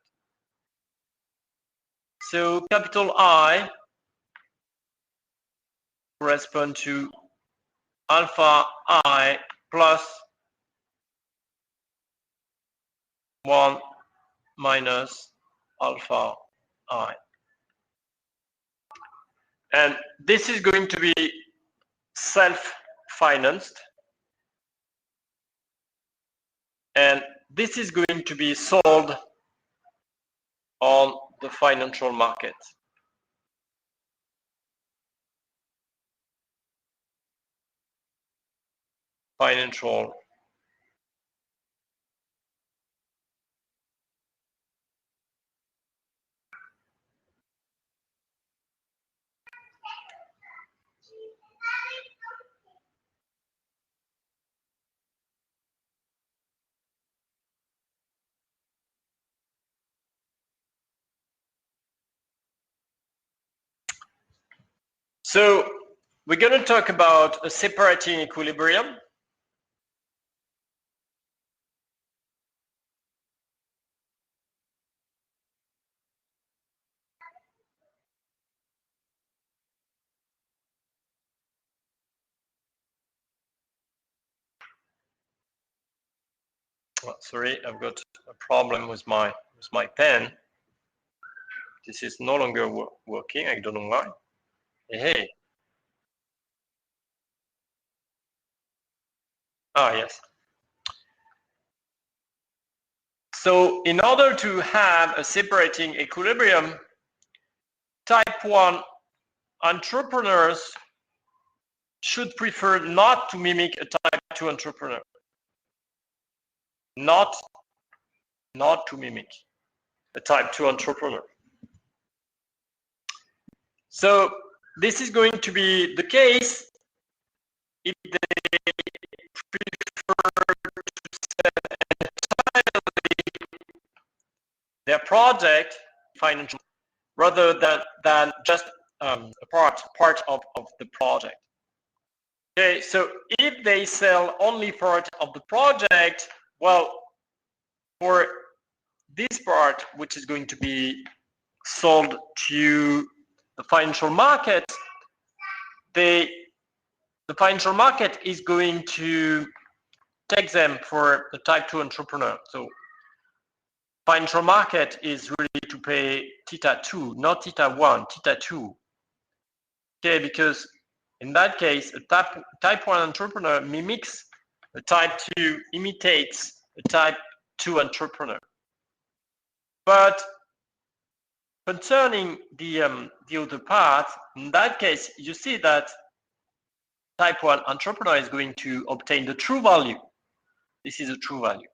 So capital I correspond to alpha I plus 1 minus alpha I. And this is going to be self-financed, and this is going to be sold on the financial market. Financial So we're going to talk about a separating equilibrium. Oh, sorry, I've got a problem with my pen. This is no longer working. I don't know why. Hey. Ah, yes. So in order to have a separating equilibrium, type 1 entrepreneurs should prefer not to mimic a type 2 entrepreneur. Not to mimic a type 2 entrepreneur. So this is going to be the case if they prefer to sell entirely their project financially rather than just a part of the project. Okay, so if they sell only part of the project, well, for this part, which is going to be sold to the financial market, the financial market is going to take them for a type 2 entrepreneur. So financial market is really to pay theta 2, not theta 1, theta 2. Okay, because in that case, a type 1 entrepreneur mimics a type 2, imitates a type 2 entrepreneur. But concerning the other part, in that case, you see that type 1 entrepreneur is going to obtain the true value. This is a true value.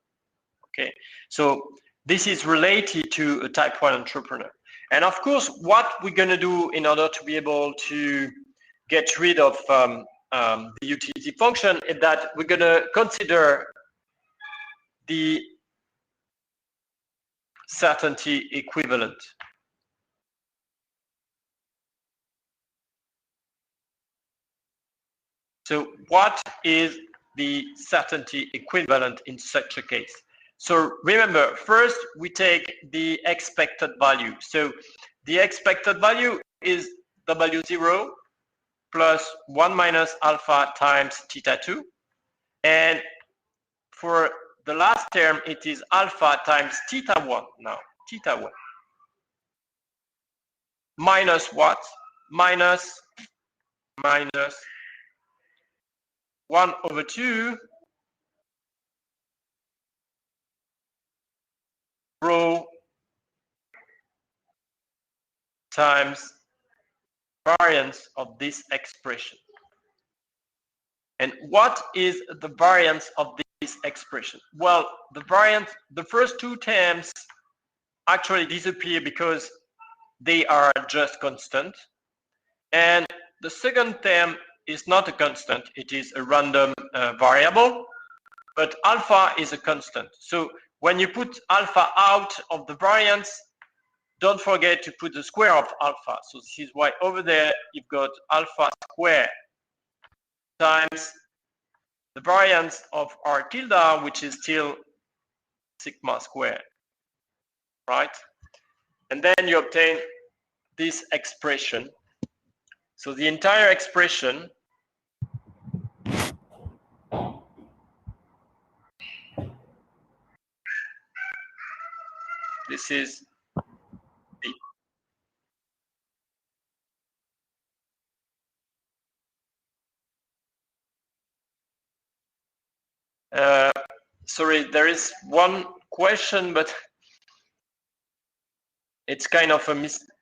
Okay, so this is related to a type 1 entrepreneur. And of course, what we're going to do in order to be able to get rid of the utility function is that we're going to consider the certainty equivalent. So what is the certainty equivalent in such a case? So remember, first we take the expected value. So the expected value is W0 plus 1 minus alpha times theta 2. And for the last term, it is alpha times theta 1 now, theta 1. Minus what? Minus 1 over 2 rho times variance of this expression. And what is the variance of this expression? Well, the variance, the first two terms actually disappear because they are just constant. And the second term is not a constant, it is a random variable, but alpha is a constant. So when you put alpha out of the variance, don't forget to put the square of alpha. So this is why over there you've got alpha squared times the variance of r tilde, which is still sigma squared, right? And then you obtain this expression. So the entire expression this is B. Sorry, there is one question, but it's kind of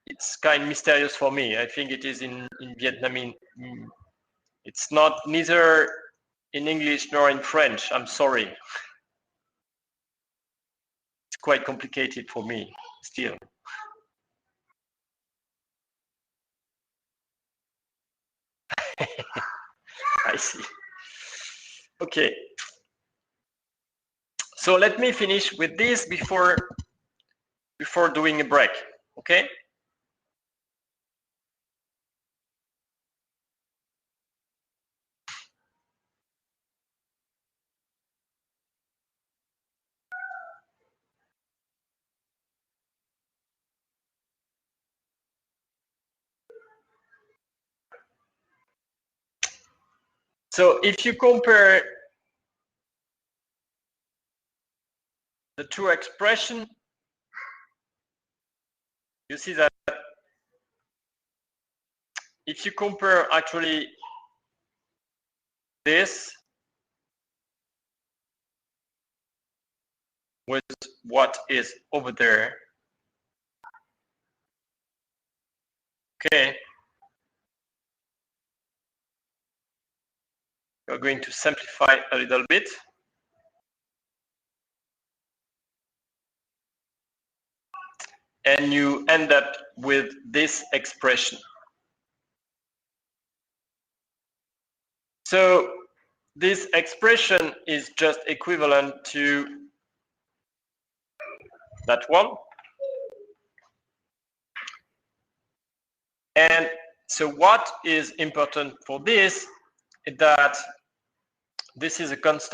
it's kind of mysterious for me. I think it is in Vietnamese. It's not neither in English nor in French. I'm sorry. It's quite complicated for me still. I see. Okay. So let me finish with this before doing a break. Okay. So if you compare the two expressions, you see that if you compare actually this with what is over there, okay, we're going to simplify a little bit. And you end up with this expression. So this expression is just equivalent to that one. And so what is important for this is that this is a constant.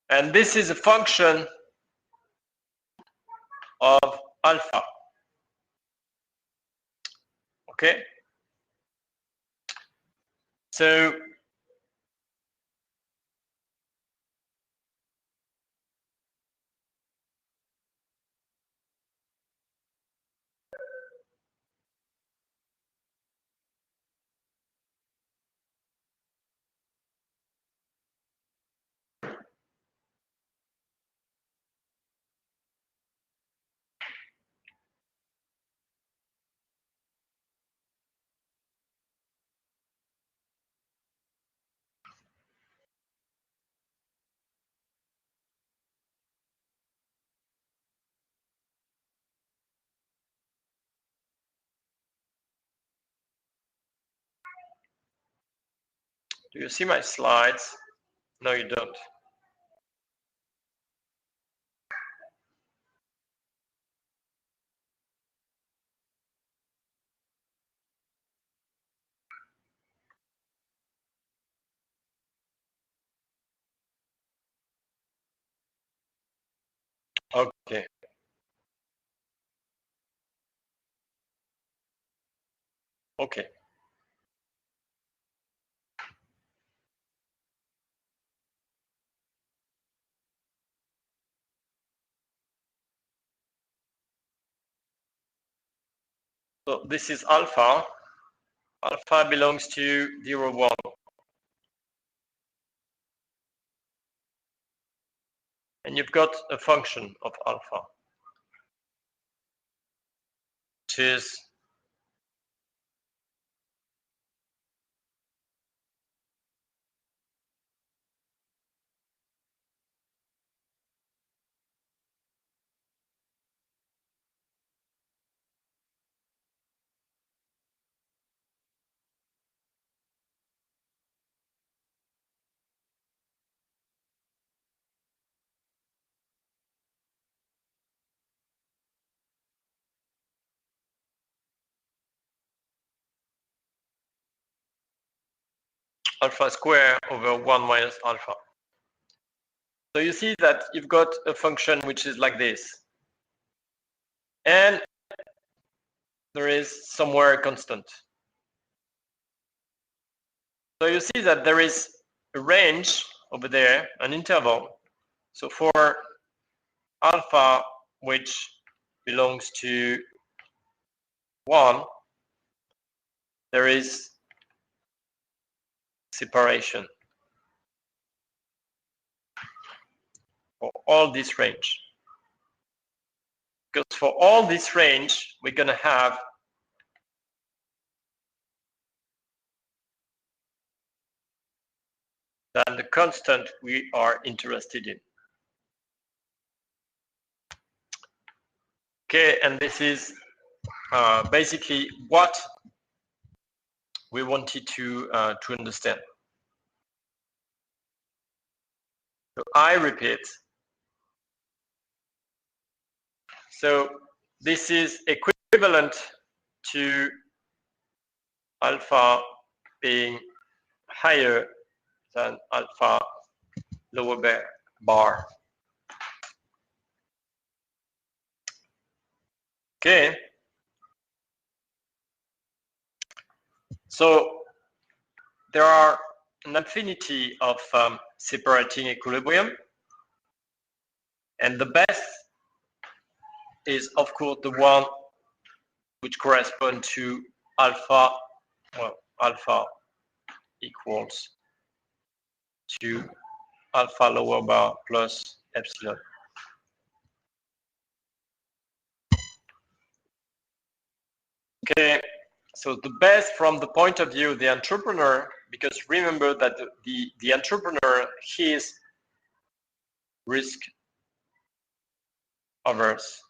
And this is a function of alpha. Okay? So do you see my slides? No, you don't. Okay. Okay. So this is alpha. Alpha belongs to 0, 1. And you've got a function of alpha, which is alpha square over 1 minus alpha. So you see that you've got a function which is like this. And there is somewhere a constant. So you see that there is a range over there, an interval. So for alpha, which belongs to 1, there is separation for all this range. Because for all this range, we're going to have then the constant we are interested in. Okay, and this is basically what we wanted to understand. So I repeat. So this is equivalent to alpha being higher than alpha lower bar. Okay. So there are an infinity of separating equilibrium, and the best is of course the one which corresponds to alpha, well, alpha equals to alpha lower bar plus epsilon. Okay, so the best from the point of view of the entrepreneur, because remember that the entrepreneur, he is risk averse.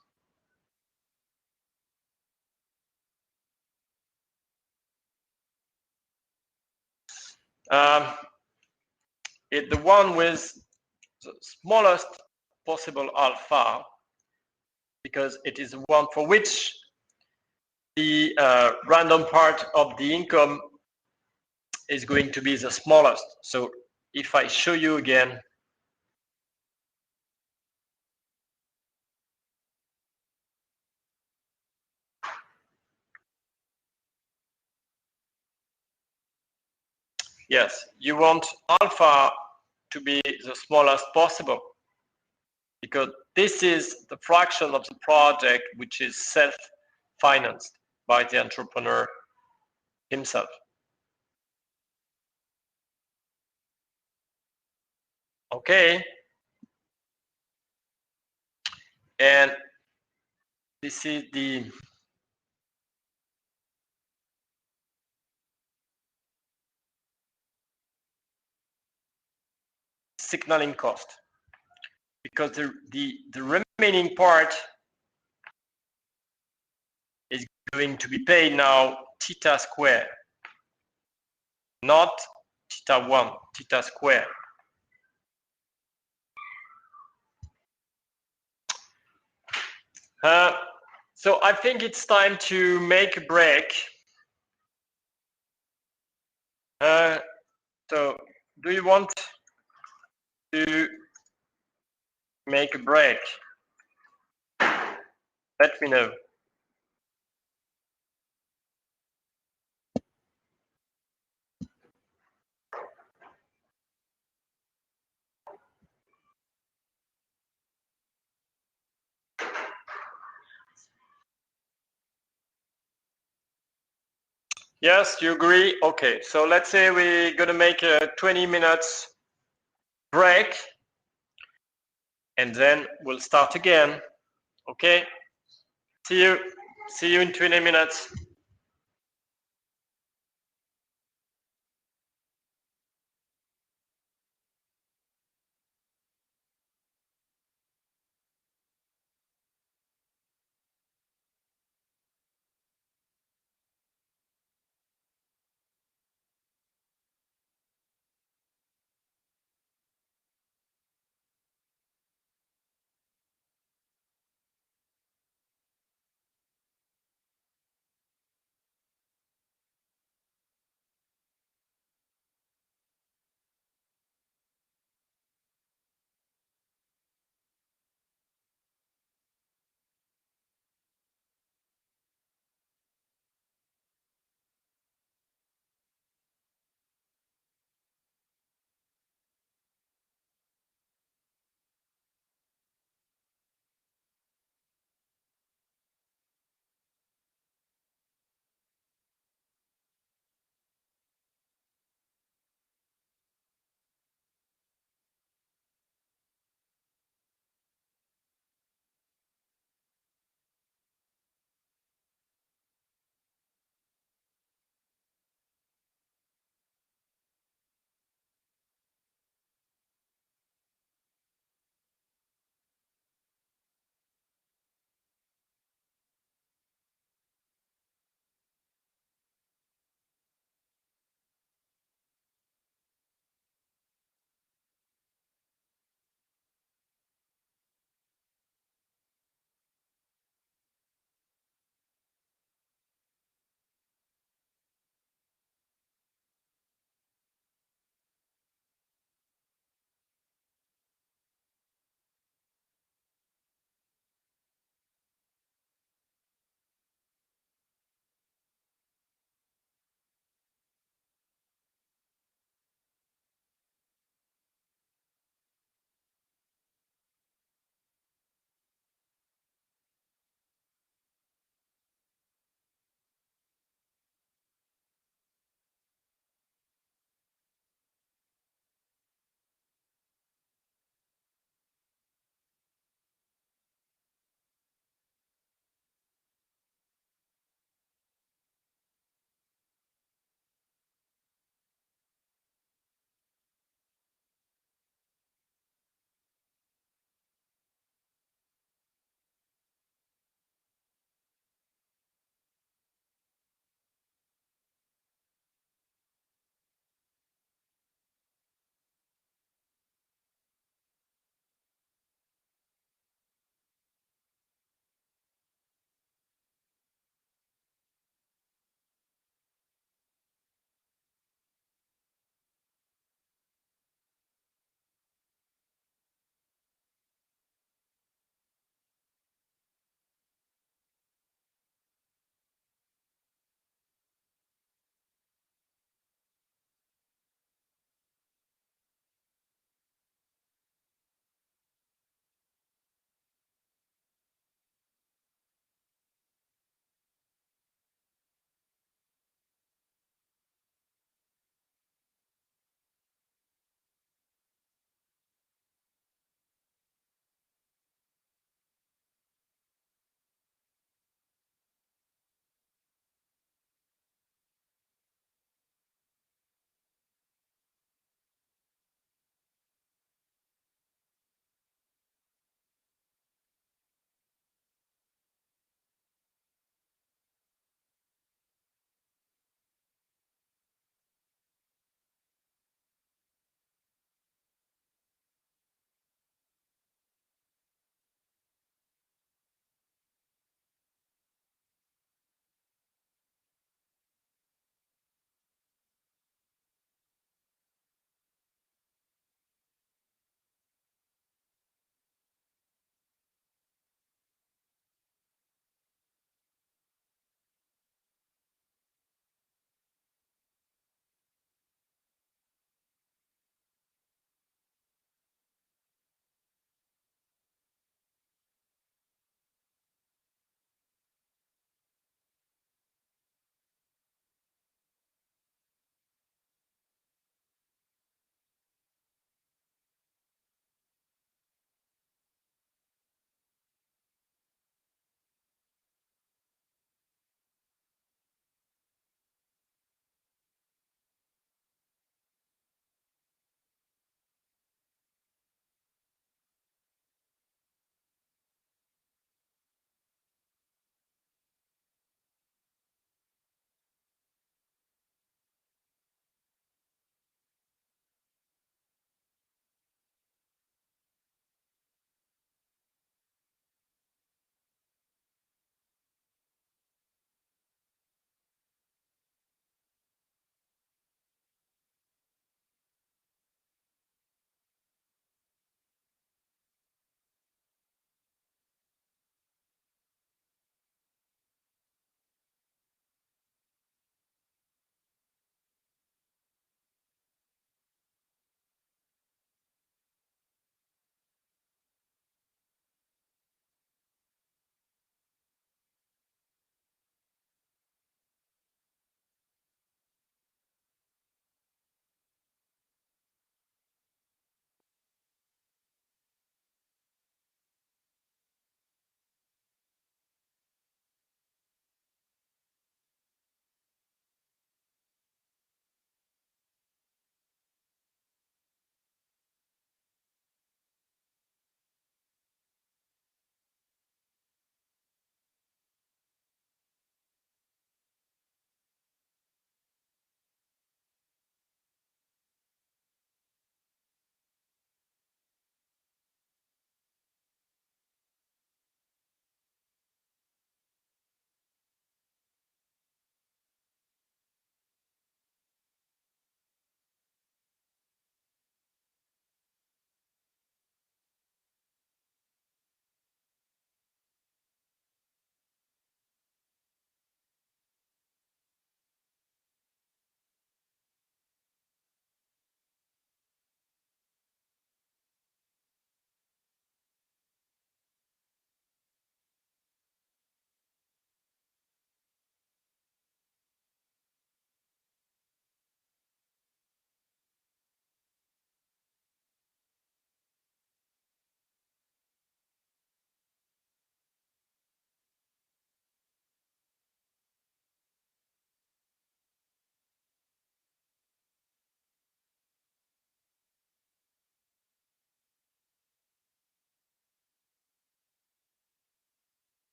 The one with the smallest possible alpha, because it is the one for which the random part of the income is going to be the smallest. So if I show you again, yes, you want alpha to be the smallest possible, because this is the fraction of the project which is self-financed by the entrepreneur himself. Okay, and this is the signaling cost, because the remaining part is going to be paid now theta square, not theta 1, theta square. So I think it's time to make a break. So do you want to make a break? Let me know. Yes, you agree? Okay, so let's say we're gonna make a 20 minutes break and then we'll start again. Okay? See you. See you in 20 minutes.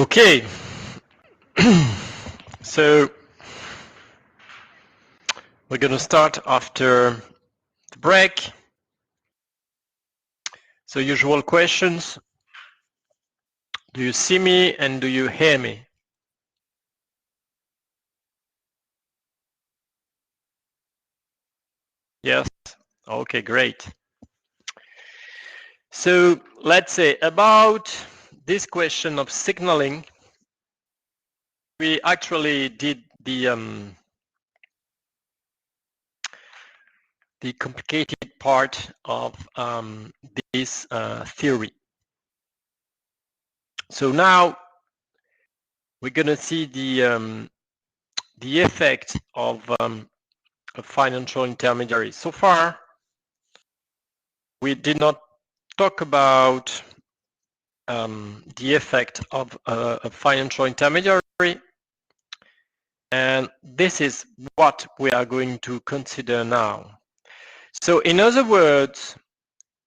Okay, so we're going to start after the break. So usual questions. Do you see me and do you hear me? Yes? Okay, great. So let's say about this question of signaling, we actually did the complicated part of this theory. So now we're going to see the effect of a financial intermediary. So far, we did not talk about the effect of a financial intermediary, and this is what we are going to consider now. So in other words,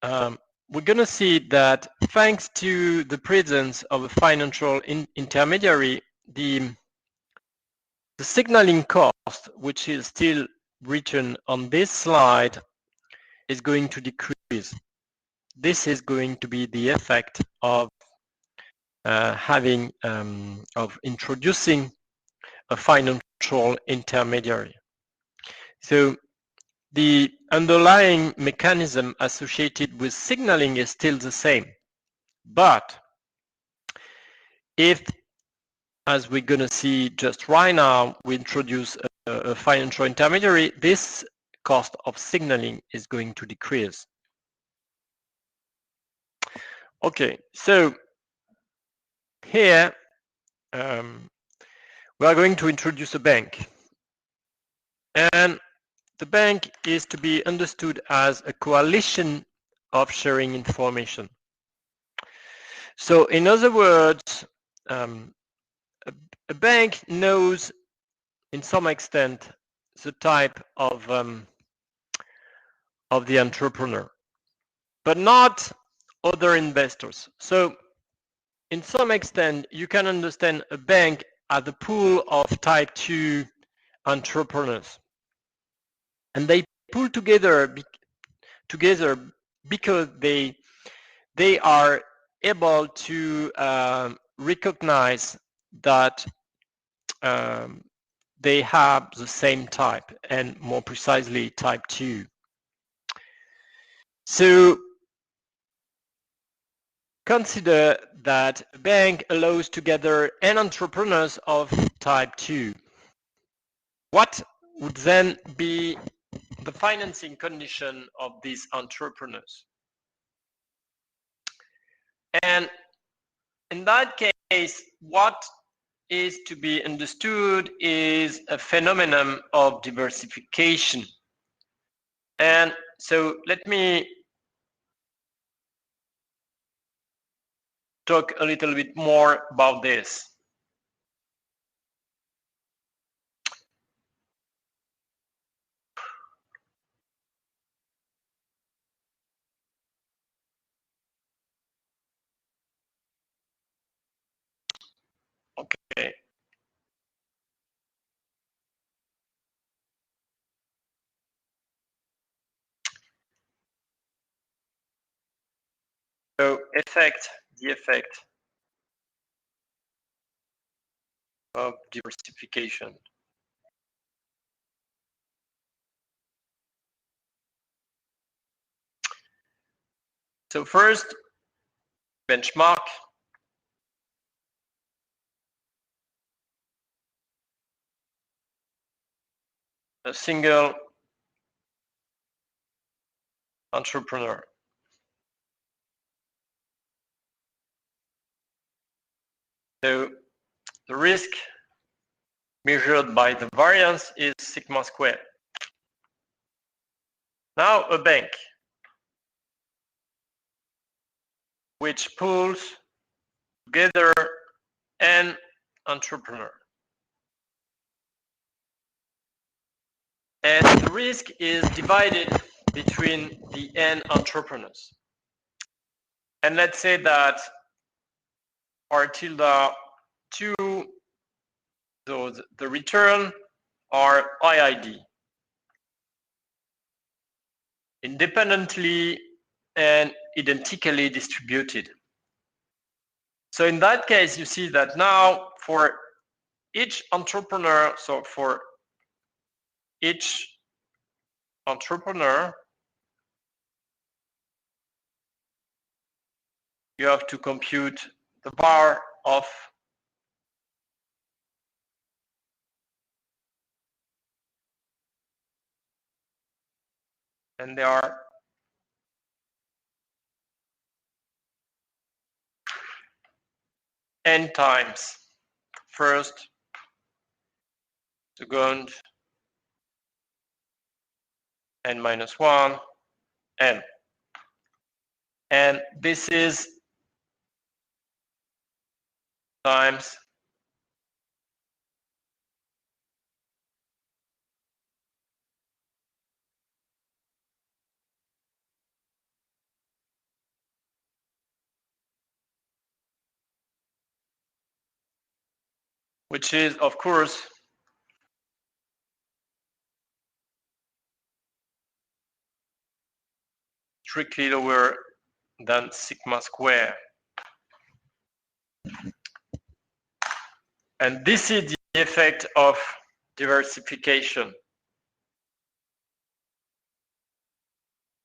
we're going to see that thanks to the presence of a financial intermediary, the signaling cost, which is still written on this slide, is going to decrease. This is going to be the effect of of introducing a financial intermediary. So the underlying mechanism associated with signaling is still the same. But if, as we're going to see just right now, we introduce a financial intermediary, this cost of signaling is going to decrease. Okay, so here we are going to introduce a bank. And the bank is to be understood as a coalition of sharing information. So in other words, a bank knows in some extent the type of the entrepreneur, but not other investors. So in some extent, you can understand a bank as a pool of type 2 entrepreneurs. And they pull together because they are able to recognize that they have the same type, and more precisely type 2. So consider that a bank allows together n entrepreneurs of type 2. What would then be the financing condition of these entrepreneurs? And in that case, what is to be understood is a phenomenon of diversification. And so let me talk a little bit more about this. Okay. So the effect of diversification. So first, benchmark. A single entrepreneur. So the risk measured by the variance is sigma squared. Now a bank which pulls together an entrepreneur. And the risk is divided between the n entrepreneurs. And let's say that R tilde two, so the return are IID, independently and identically distributed. So in that case, you see that now for each entrepreneur, so for each entrepreneur, you have to compute the bar of and there are n times first, second, n minus 1, n. And this is times which is, of course, strictly lower than sigma square. And this is the effect of diversification.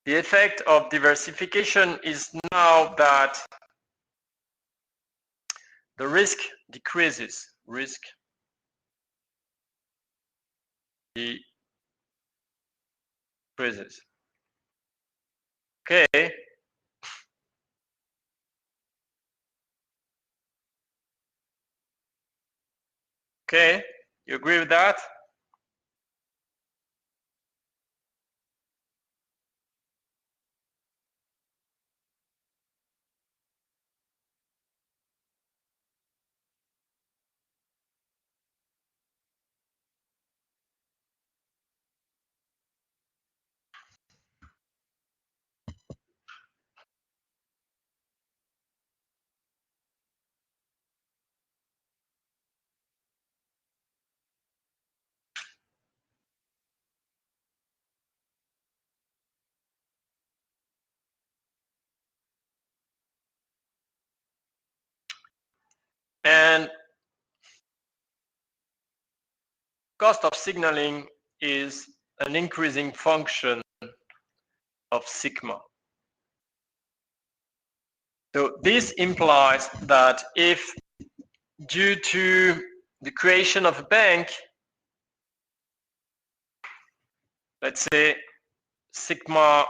The effect of diversification is now that the risk decreases. Risk decreases. Okay. Okay, you agree with that? And cost of signaling is an increasing function of sigma. So this implies that if due to the creation of a bank, let's say sigma,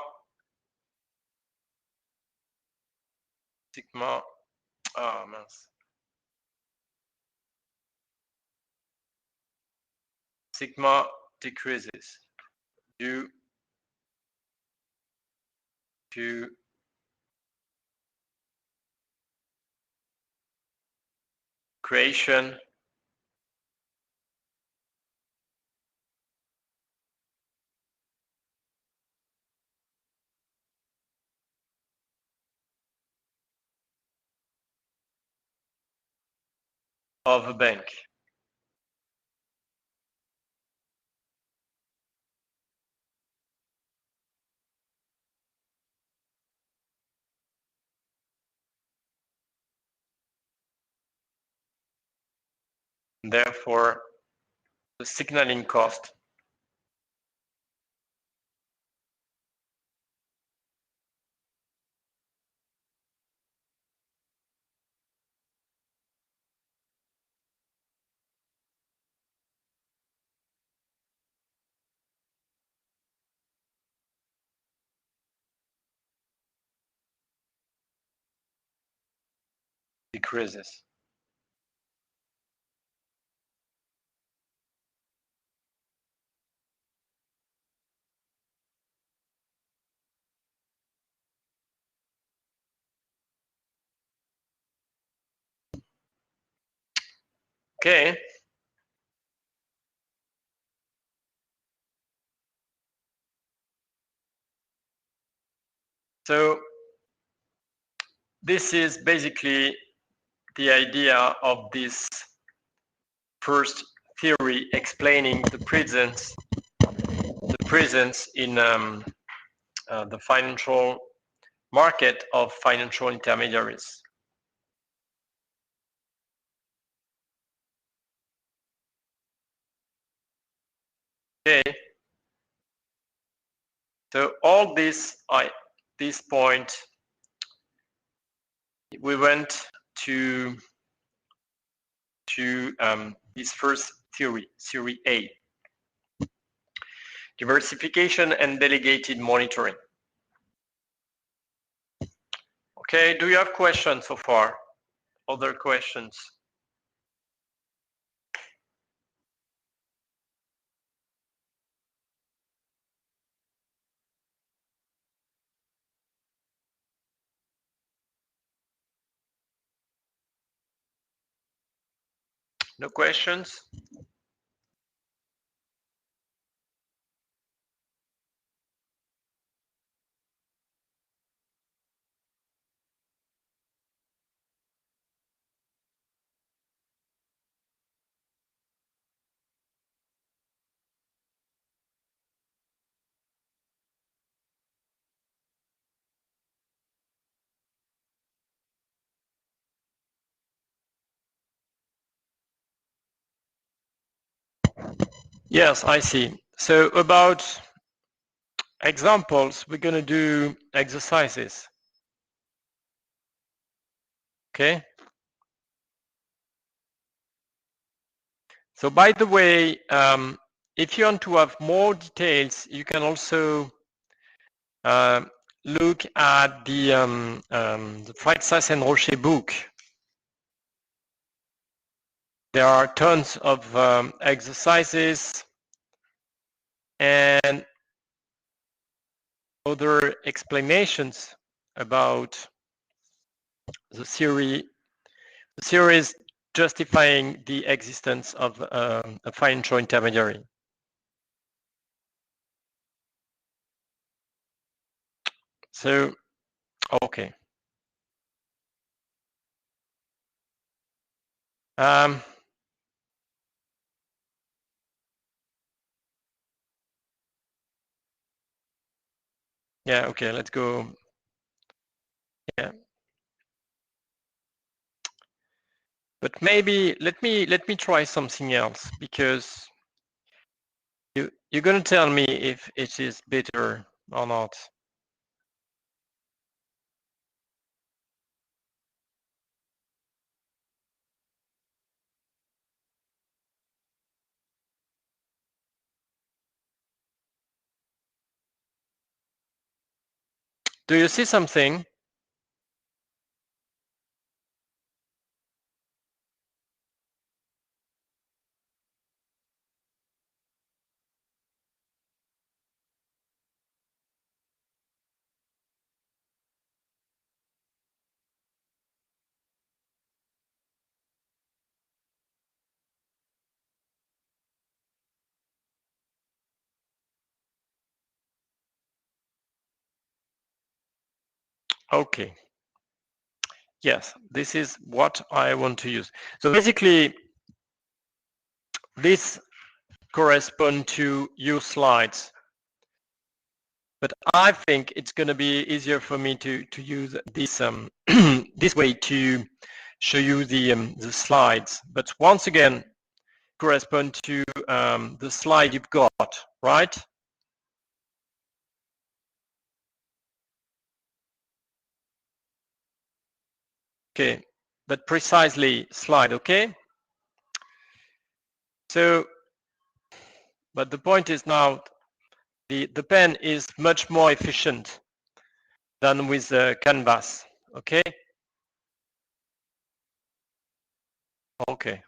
oh mince, sigma decreases due to creation of a bank. Therefore, the signaling cost decreases. Okay. So this is basically the idea of this first theory explaining the presence in the financial market of financial intermediaries. Okay. So all this point, we went to this first theory A, diversification and delegated monitoring. Okay, do you have questions so far? Other questions? No questions? Yes, I see. So about examples, we're going to do exercises. Okay. So by the way, if you want to have more details, you can also look at the Freixas and Rocher book. There are tons of exercises and other explanations about the theory. The theories justifying the existence of a financial intermediary. So, okay. Yeah, okay, let's go. Yeah. But maybe let me try something else, because you're going to tell me if it is better or not. Do you see something? Okay. Yes, this is what I want to use. So basically, this corresponds to your slides, but I think it's going to be easier for me to use this this way to show you the slides. But once again, correspond to the slide you've got, right? Okay, but precisely slide, okay? So, but the point is now, the pen is much more efficient than with the canvas, okay? Okay.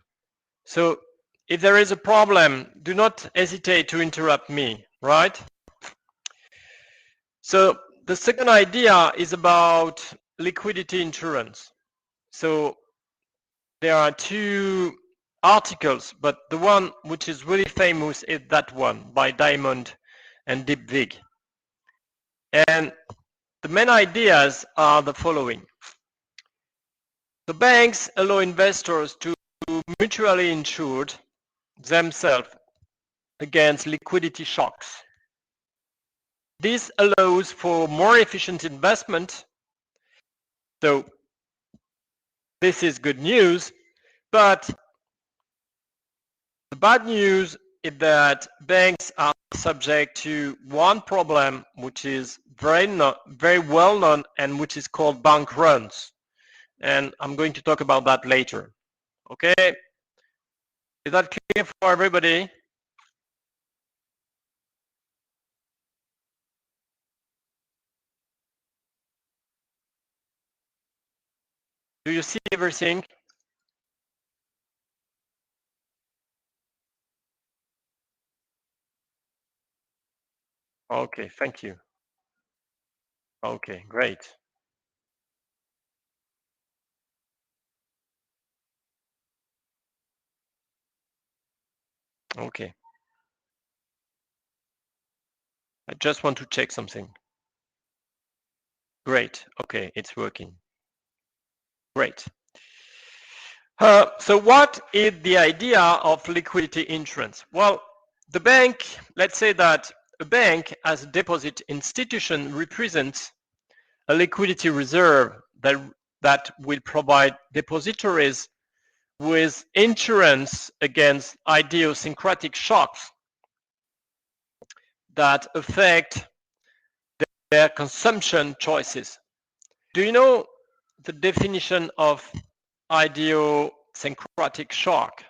So if there is a problem, do not hesitate to interrupt me, right? So the second idea is about liquidity insurance. So there are two articles, but the one which is really famous is that one by Diamond and Deep Vig. And the main ideas are the following. The banks allow investors to mutually insured themselves against liquidity shocks. This allows for more efficient investment. So this is good news, but the bad news is that banks are subject to one problem, which is very well known and which is called bank runs. And I'm going to talk about that later. Okay? Is that clear for everybody? Do you see everything? Okay, thank you. Okay, great. Okay. I just want to check something. Great. Okay, it's working. Great. So what is the idea of liquidity insurance? Well, the bank, let's say that a bank as a deposit institution represents a liquidity reserve that will provide depositories with insurance against idiosyncratic shocks that affect their consumption choices. Do you know the definition of idiosyncratic shock?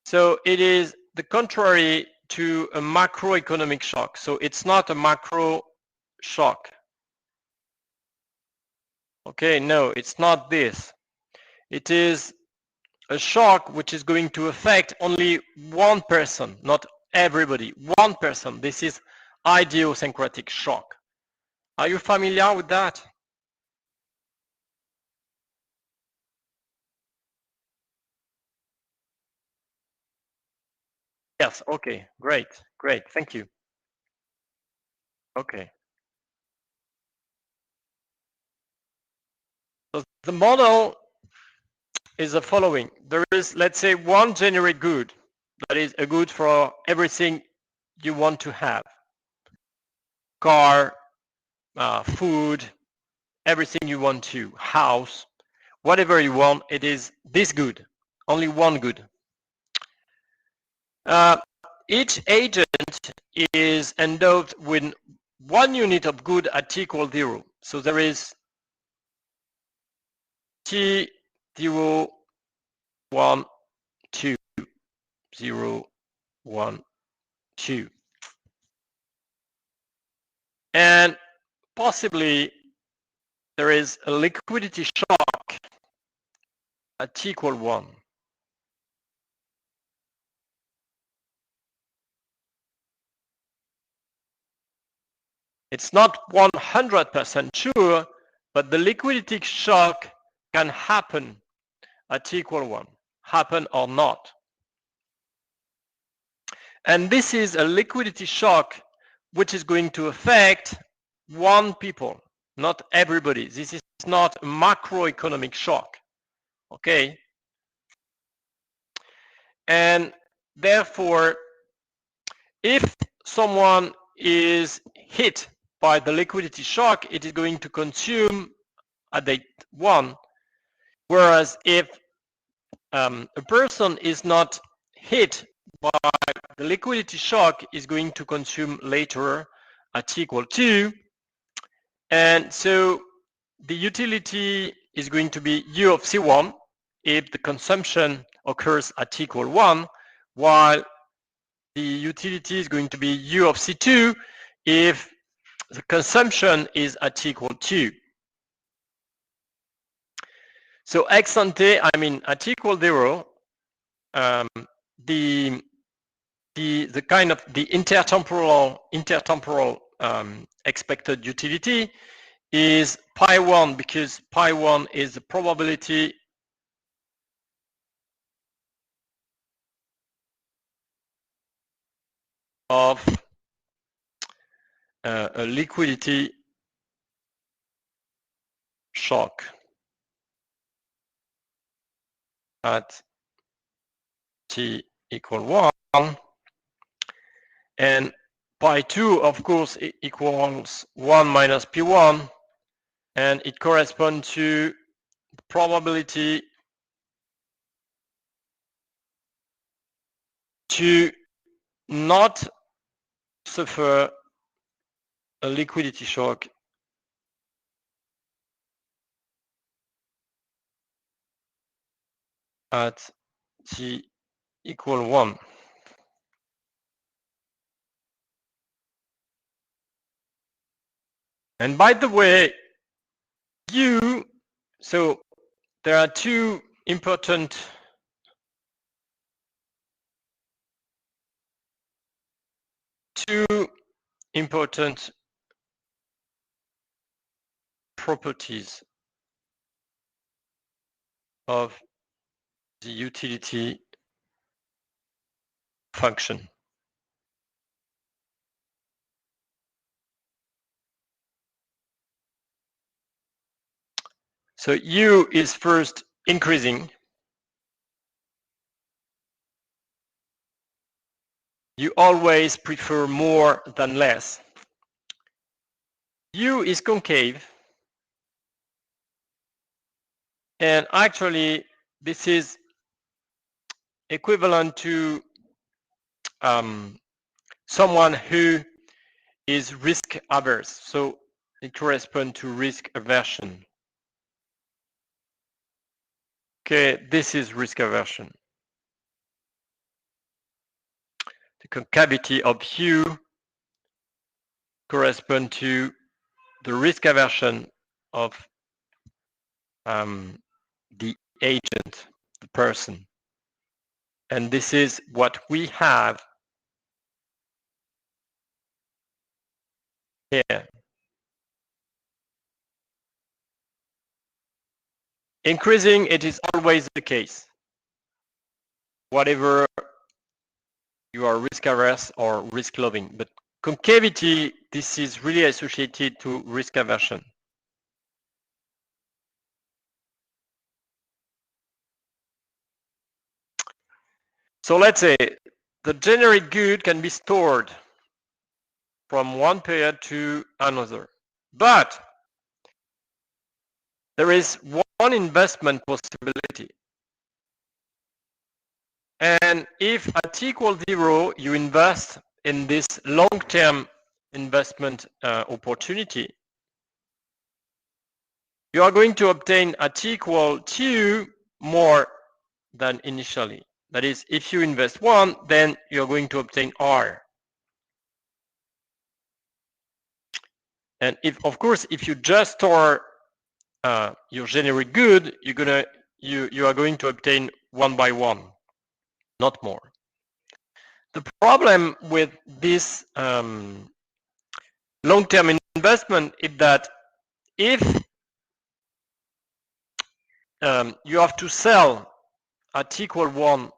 So it is the contrary to a macroeconomic shock. So it's not a macro shock. Okay, no, it's not this. It is a shock which is going to affect only one person, not everybody. One person. This is idiosyncratic shock. Are you familiar with that? Yes, okay, great, great, thank you. Okay. So the model is the following. There is, let's say, one generic good that is a good for everything you want to have. Car, food, everything you want to, house, whatever you want, it is this good, only one good. Each agent is endowed with one unit of good at t equals 0. So there is t 0, 1, 2, 0, 1, 2. And possibly there is a liquidity shock at t equals 1. It's not 100% sure, but the liquidity shock can happen at t equals 1, happen or not. And this is a liquidity shock which is going to affect one people, not everybody. This is not a macroeconomic shock. Okay? And therefore, if someone is hit by the liquidity shock, it is going to consume at date 1, whereas if a person is not hit by the liquidity shock, is going to consume later at t equals 2, and so the utility is going to be u of c1 if the consumption occurs at t equals 1, while the utility is going to be u of c2 if the consumption is at t equals 2. So ex ante, I mean at t equals 0, the kind of the intertemporal expected utility is pi 1, because pi 1 is the probability of a liquidity shock at t equal 1. And pi 2, of course, equals 1 minus p1. And it corresponds to the probability to not suffer a liquidity shock at t equal 1. And by the way, so there are two important properties of the utility function. So U is first increasing. You always prefer more than less. U is concave. And actually, this is equivalent to someone who is risk averse. So it corresponds to risk aversion. Okay, this is risk aversion. The concavity of U corresponds to the risk aversion of the agent, the person. And this is what we have here. Increasing, it is always the case. Whatever you are risk averse or risk loving, but concavity, this is really associated to risk aversion. So let's say the generic good can be stored from one period to another, but there is one investment possibility. And if at equal 0, you invest in this long-term investment opportunity, you are going to obtain at equal 2 more than initially. That is, if you invest 1, then you're going to obtain R. And if, of course, if you just store your generic good, you are going to obtain 1 by 1, not more. The problem with this long-term investment is that if you have to sell at equal 1,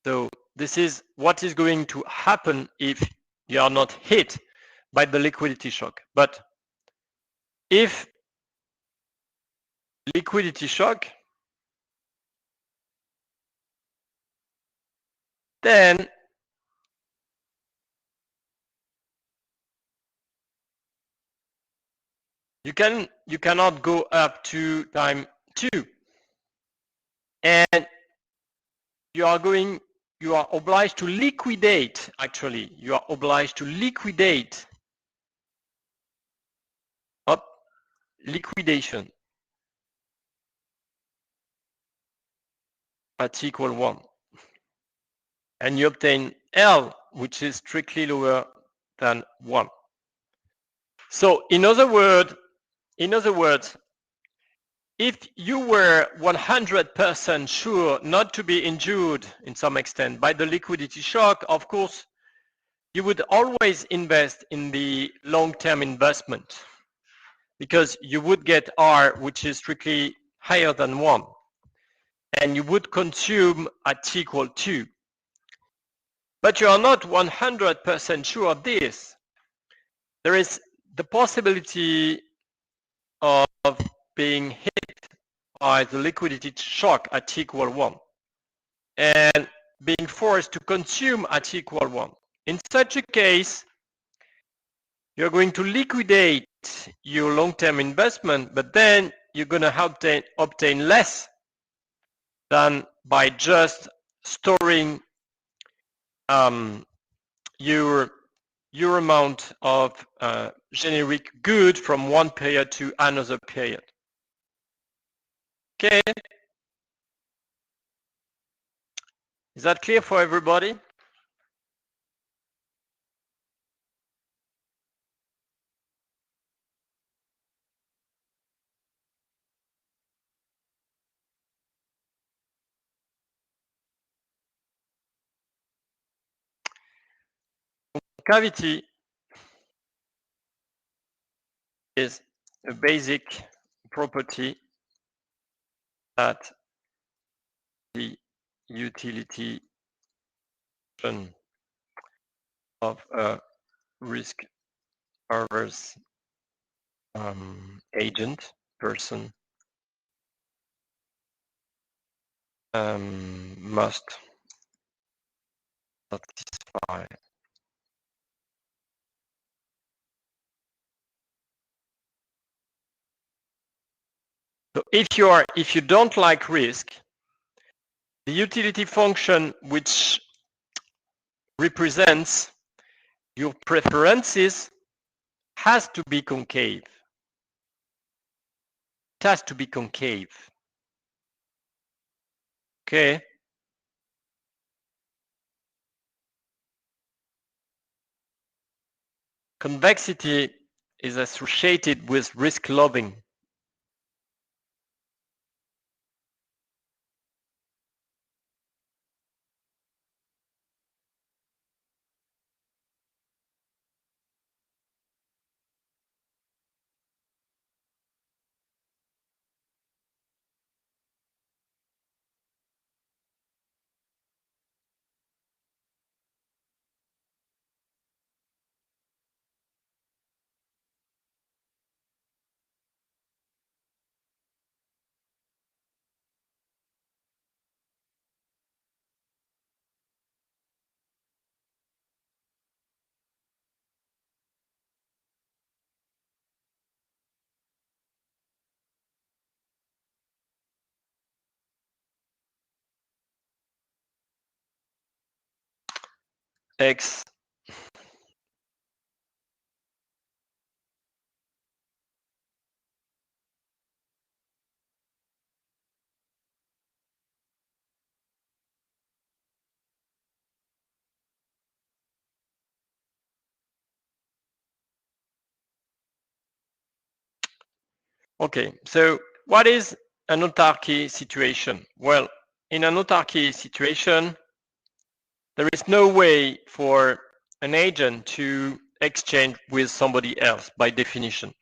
so this is what is going to happen if you are not hit by the liquidity shock. But if liquidity shock, then you cannot go up to time 2, and you are obliged to liquidate. Actually, you are obliged to liquidate. Liquidation at equal 1, and you obtain L, which is strictly lower than 1. So in other words, if you were 100% sure not to be injured in some extent by the liquidity shock, of course, you would always invest in the long-term investment because you would get R, which is strictly higher than 1, and you would consume at equal 2. But you are not 100% sure of this. There is the possibility of being hit by the liquidity shock at equal 1. and being forced to consume at equal 1. In such a case, you're going to liquidate your long-term investment, but then you're going to obtain less than by just storing your amount of generic good from one period to another period. Okay? Is that clear for everybody? Cavity is a basic property that the utility of a risk averse agent person must satisfy. So if you don't like risk, the utility function which represents your preferences has to be concave. It has to be concave. Okay. Convexity is associated with risk loving. X Okay, so what is an autarky situation? Well, in an autarky situation, there is no way for an agent to exchange with somebody else by definition.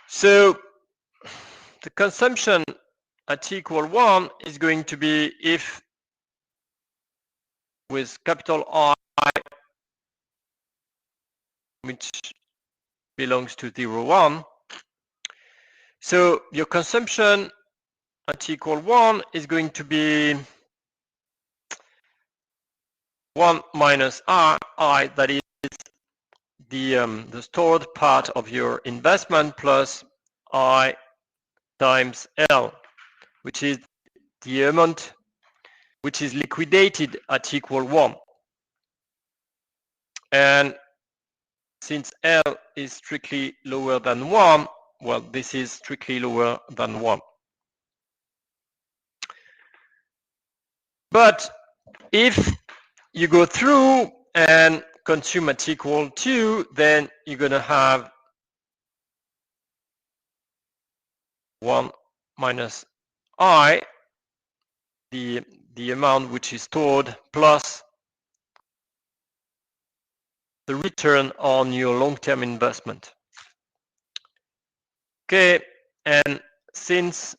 So the consumption at equal 1 is going to be if with capital I, which belongs to 0, 1. So your consumption at equal 1 is going to be 1 minus I, that is the stored part of your investment, plus I times L, which is the amount which is liquidated at equal 1. And since L is strictly lower than 1, well, this is strictly lower than 1. But if you go through and consume at equal 2, then you're going to have 1 minus I, the amount which is stored, plus the return on your long-term investment. Okay, and since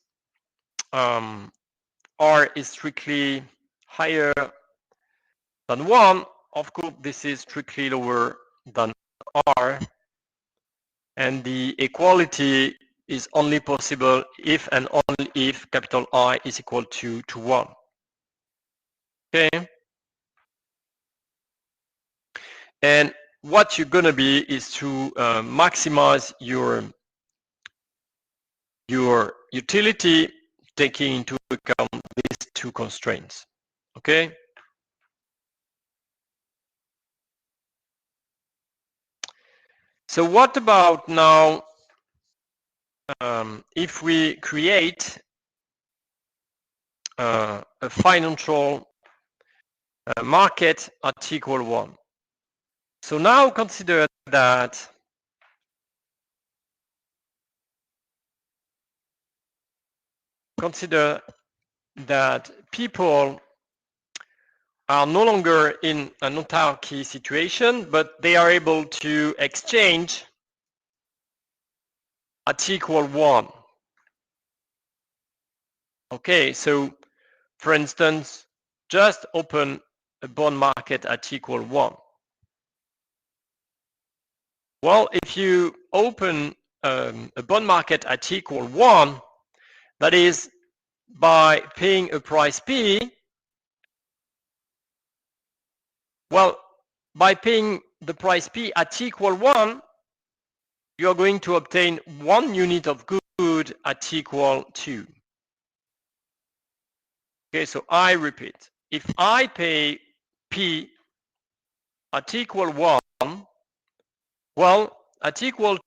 R is strictly higher than 1, of course, this is strictly lower than R, and the equality is only possible if and only if capital I is equal to 1. Okay? And what you're going to be is to maximize your utility taking into account these two constraints. Okay? So what about now if we create a financial market at equal 1? So now consider that people are no longer in an autarky situation, but they are able to exchange at equal 1. Okay, so for instance, just open a bond market at equal 1. Well, if you open a bond market at equal 1, that is by paying a price P, well, by paying the price P at equal 1, you're going to obtain 1 unit of good at equal 2. Okay, so I repeat, if I pay P at equal 1, well, at equal 2,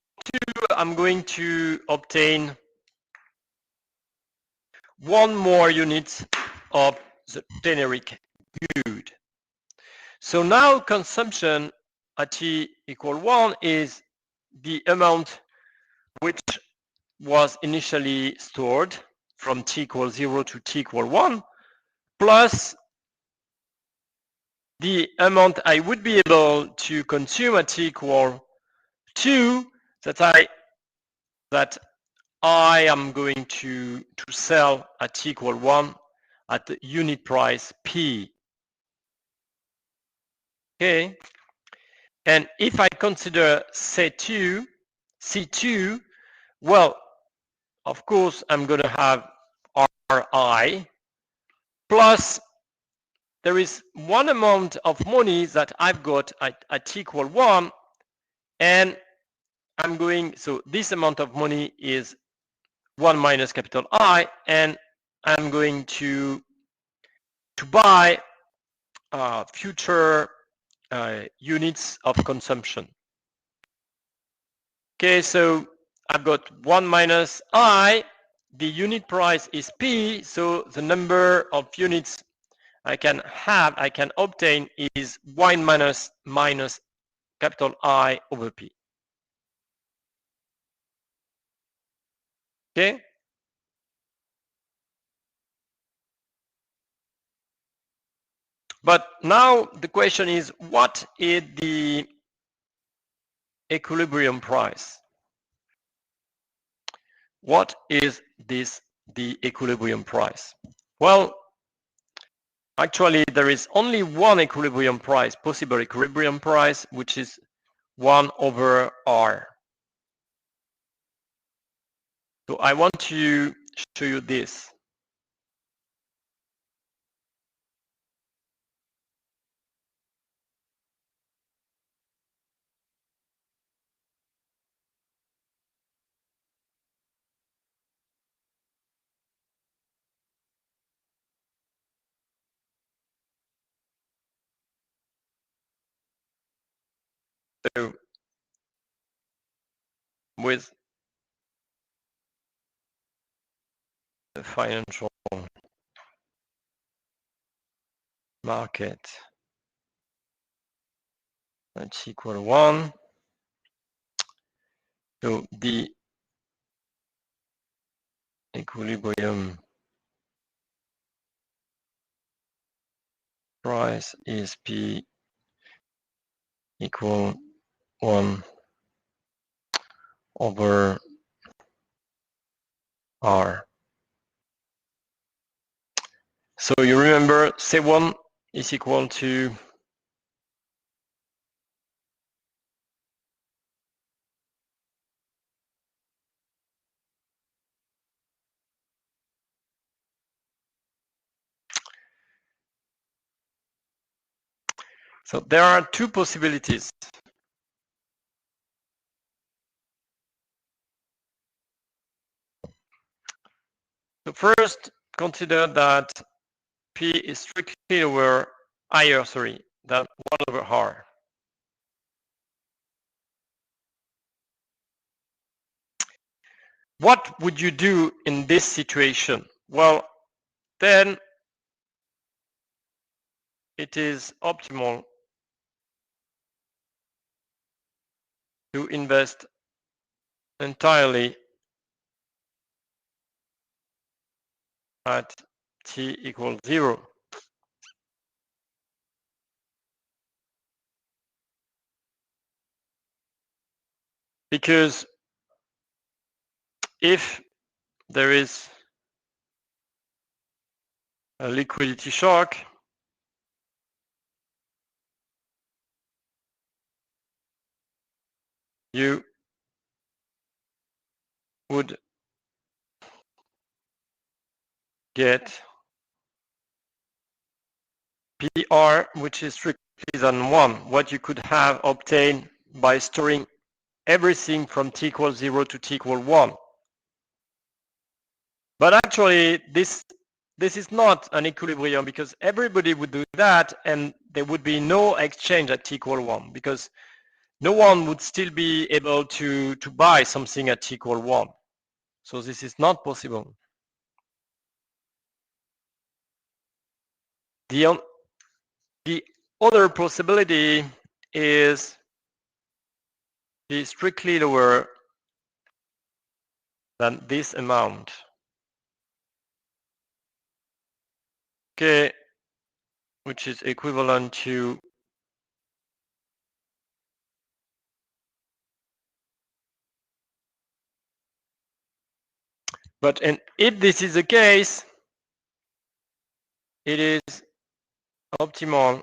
I'm going to obtain 1 more unit of the generic good. So now consumption at T equal 1 is the amount which was initially stored from T equals 0 to T equal 1, plus the amount I would be able to consume at T equal 2 that I am going to sell at T equal 1 at the unit price P. Okay. And if I consider C2, well, of course, I'm going to have RI plus there is one amount of money that I've got at equal 1, and I'm going, so this amount of money is 1 minus capital I, and I'm going to buy future units of consumption. Okay, so I've got 1 minus I, the unit price is P, so the number of units I can obtain is 1 minus capital I over P. Okay? But now the question is, what is the equilibrium price? What is the equilibrium price? Well, actually, there is only one equilibrium price, possible equilibrium price, which is 1 over R. So I want to show you this. So with the financial market that's equal 1, so the equilibrium price is P equal 1 over R. So you remember C1 is equal to So there are two possibilities. So first, consider that P is strictly higher than 1 over R. What would you do in this situation? Well, then it is optimal to invest entirely at t equals 0. Because if there is a liquidity shock, you would get PR, which is strictly than 1, what you could have obtained by storing everything from t equals 0 to t equals 1. But actually, this is not an equilibrium, because everybody would do that and there would be no exchange at t equals 1, because no one would still be able to buy something at t equals 1. So this is not possible. The other possibility is be strictly lower than this amount. Okay, which is equivalent to and if this is the case, it is optimal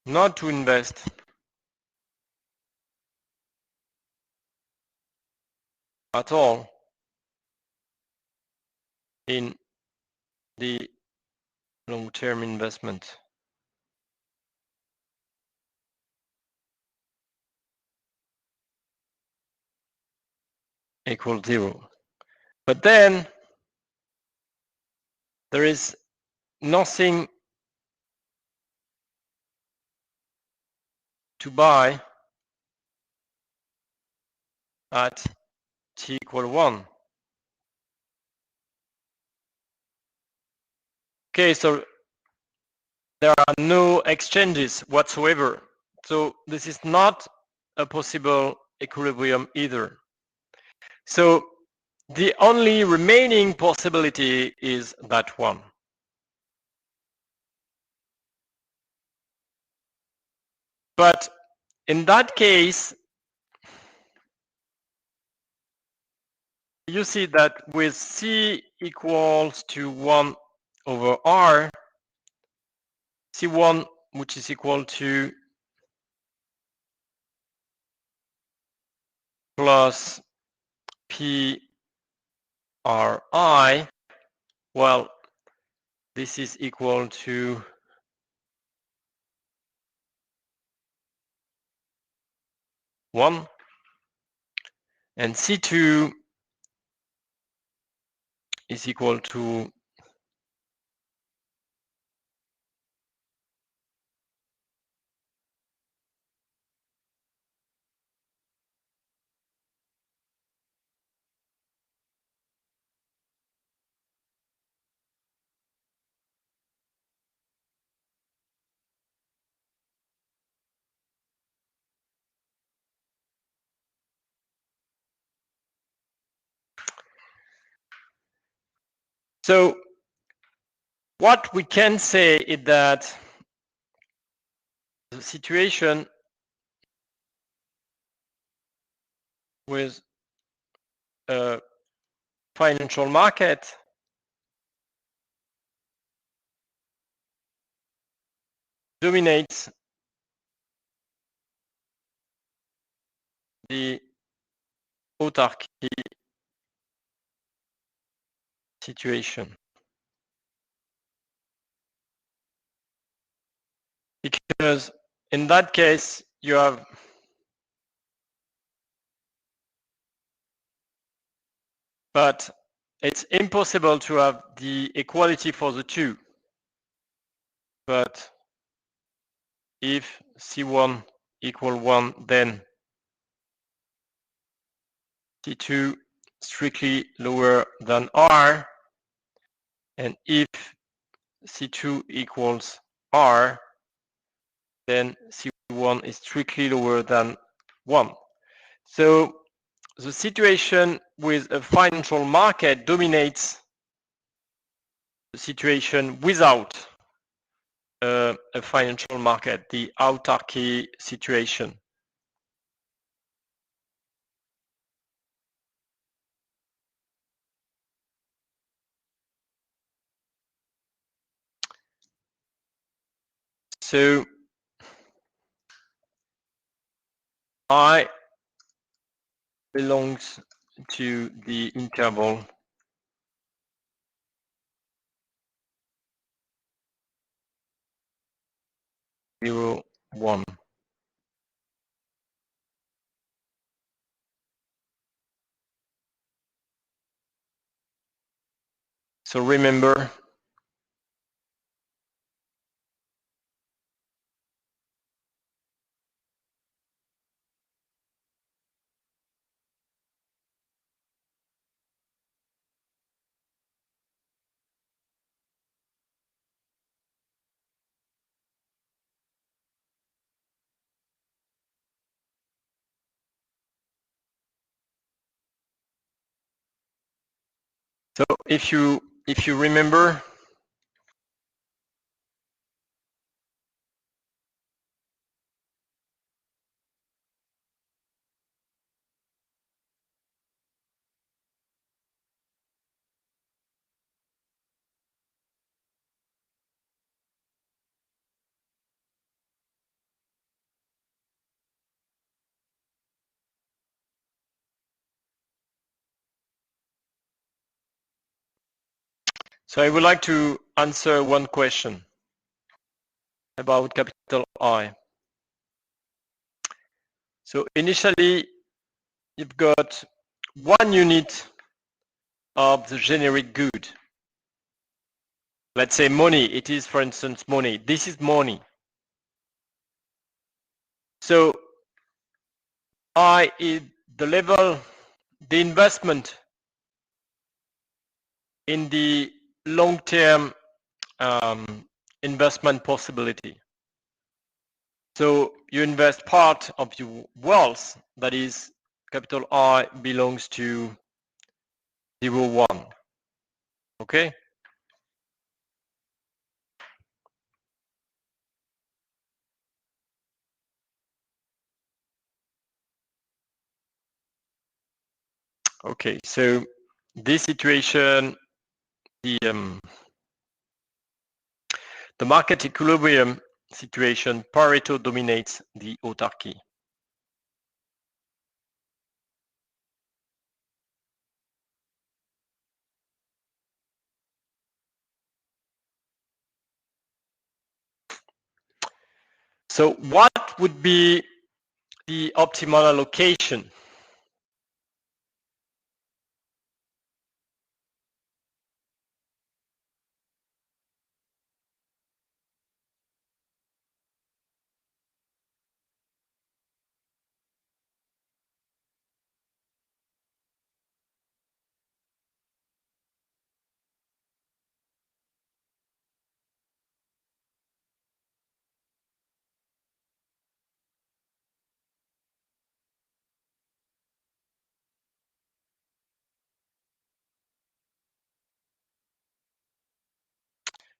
not to invest at all in the long-term investment. Equals 0. But then there is nothing to buy at t equals 1. Okay, so there are no exchanges whatsoever. So this is not a possible equilibrium either. So the only remaining possibility is that one. But in that case, you see that with C equals to 1 over R, C1, which is equal to plus PRI, well, this is equal to 1, and C2 is equal to so what we can say is that the situation with a financial market dominates the autarky situation. because in that case you have but it's impossible to have the equality for the two. But if C1 equal 1, then C2 strictly lower than R, and if C2 equals R, then C1 is strictly lower than 1. So the situation with a financial market dominates the situation without a financial market, the autarky situation. So I belongs to the interval 0, 1. So remember, so if you remember, so I would like to answer one question about capital I. So initially, you've got one unit of the generic good. Let's say money. It is, for instance, money. This is money. So I is the level, the investment in the long-term investment possibility. So you invest part of your wealth, that is capital I belongs to 0, 1. Okay? Okay, so this situation, the market equilibrium situation, Pareto dominates the autarky. So what would be the optimal allocation?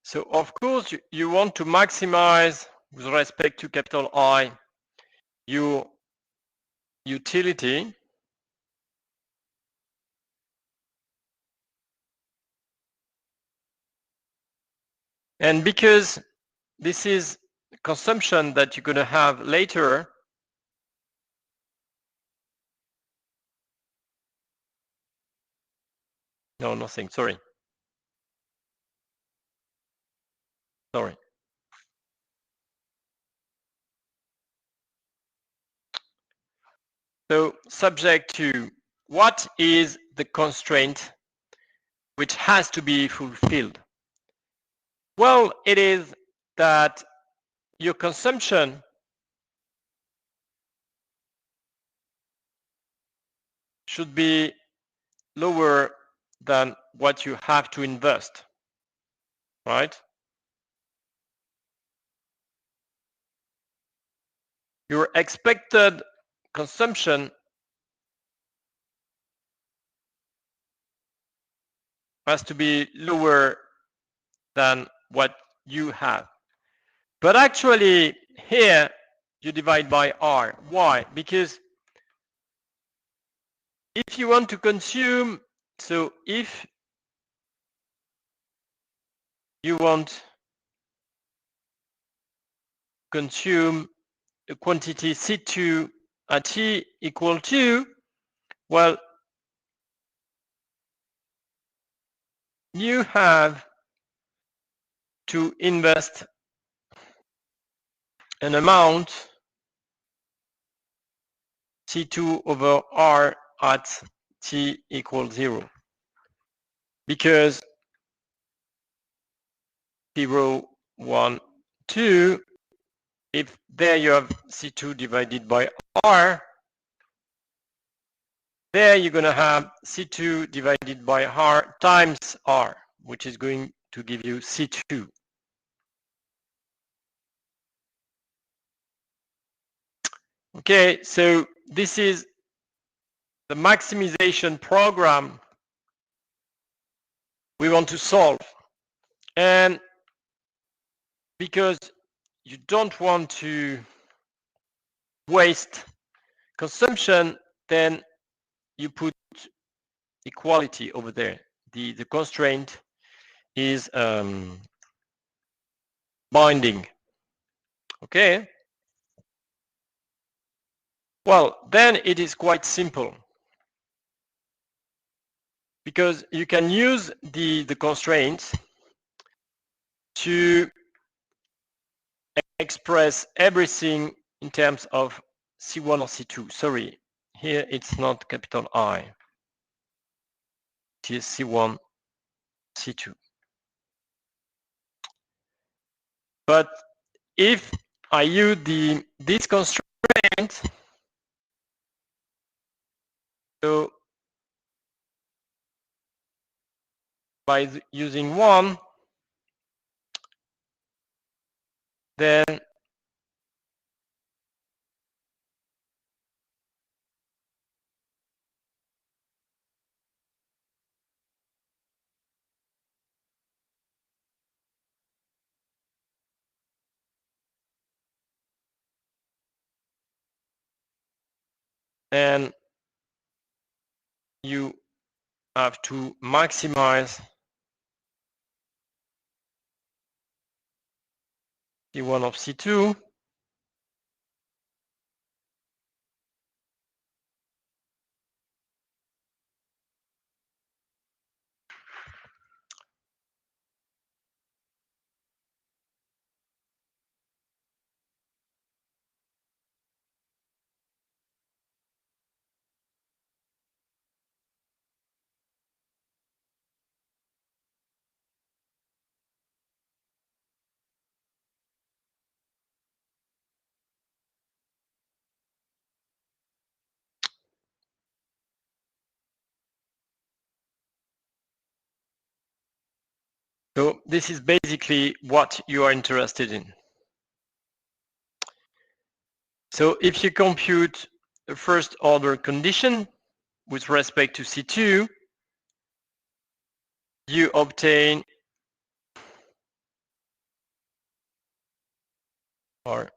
So of course you want to maximize with respect to capital I your utility, and because this is consumption that you're going to have later, no, nothing, sorry. So subject to what is the constraint which has to be fulfilled? Well, it is that your consumption should be lower than what you have to invest, right? Your expected consumption has to be lower than what you have. But actually here you divide by R. Why? Because if you want to consume, so if you want to consume a quantity C2 at T equal to, well, you have to invest an amount C2 over R at T equals 0. Because 0, 1, 2, if there you have C2 divided by R, there you're going to have C2 divided by R times R, which is going to give you C2. Okay, so this is the maximization program we want to solve. And because you don't want to waste consumption, then you put equality over there. The constraint is binding. Okay. Well, then it is quite simple because you can use the constraints to express everything in terms of C1 or C2. Sorry, here it's not capital I. It is C1, C2. But if I use this constraint, so by using 1, then and you have to maximize C1 of C2. So this is basically what you are interested in. So if you compute a first order condition with respect to C2, you obtain or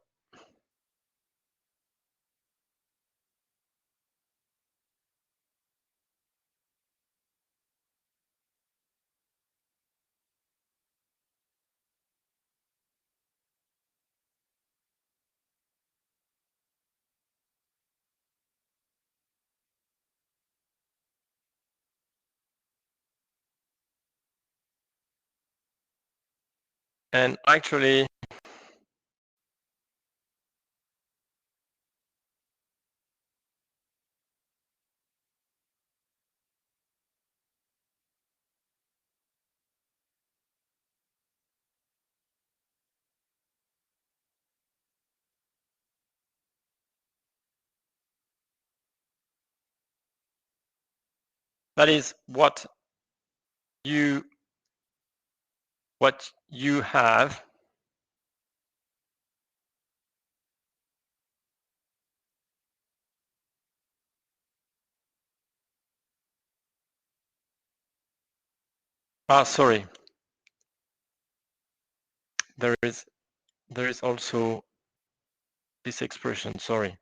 and actually That is what you have sorry, there is also this expression, sorry.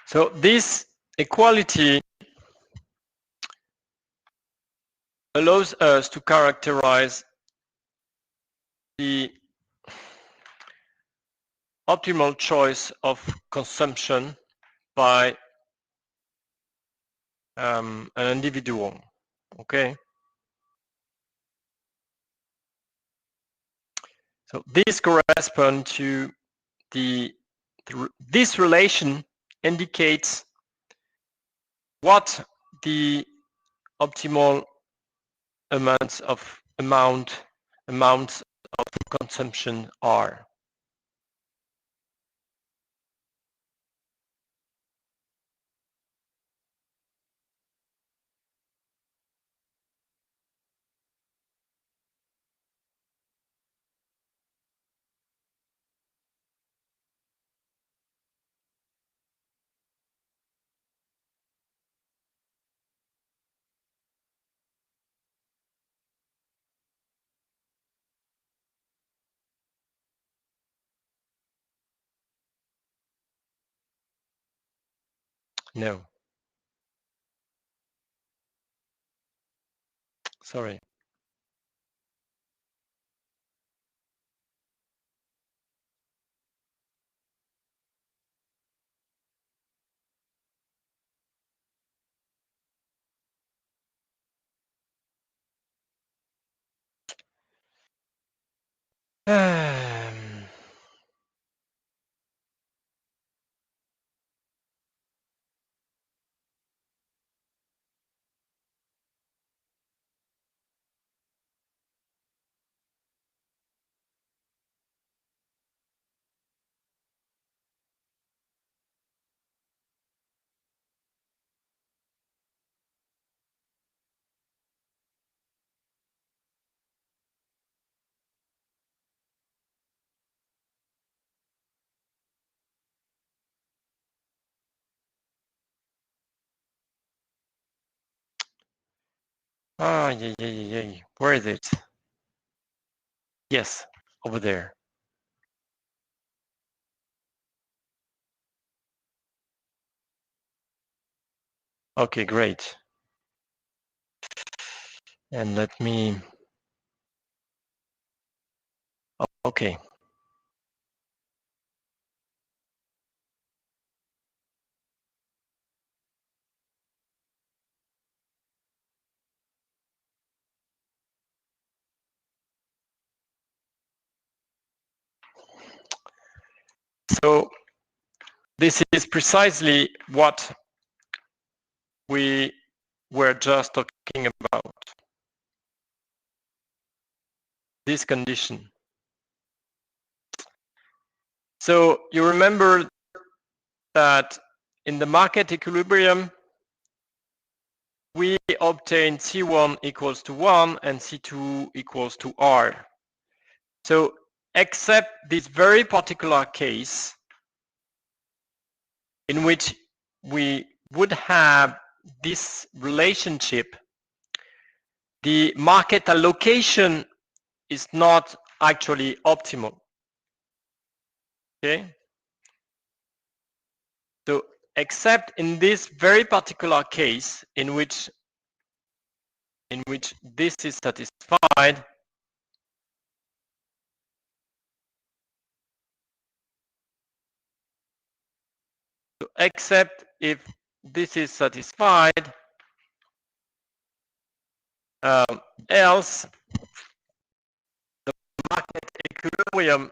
So this equality allows us to characterize the optimal choice of consumption by an individual. Okay. So this corresponds to this relation indicates what the optimal amounts of consumption are. No, sorry. Yeah. Where is it? Yes, over there. Okay, great. And let me, okay. So this is precisely what we were just talking about, this condition. So you remember that in the market equilibrium, we obtain C1 equals to 1 and C2 equals to R. So except this very particular case in which we would have this relationship, the market allocation is not actually optimal. Okay? So except in this very particular case in which this is satisfied, so except if this is satisfied, else the market equilibrium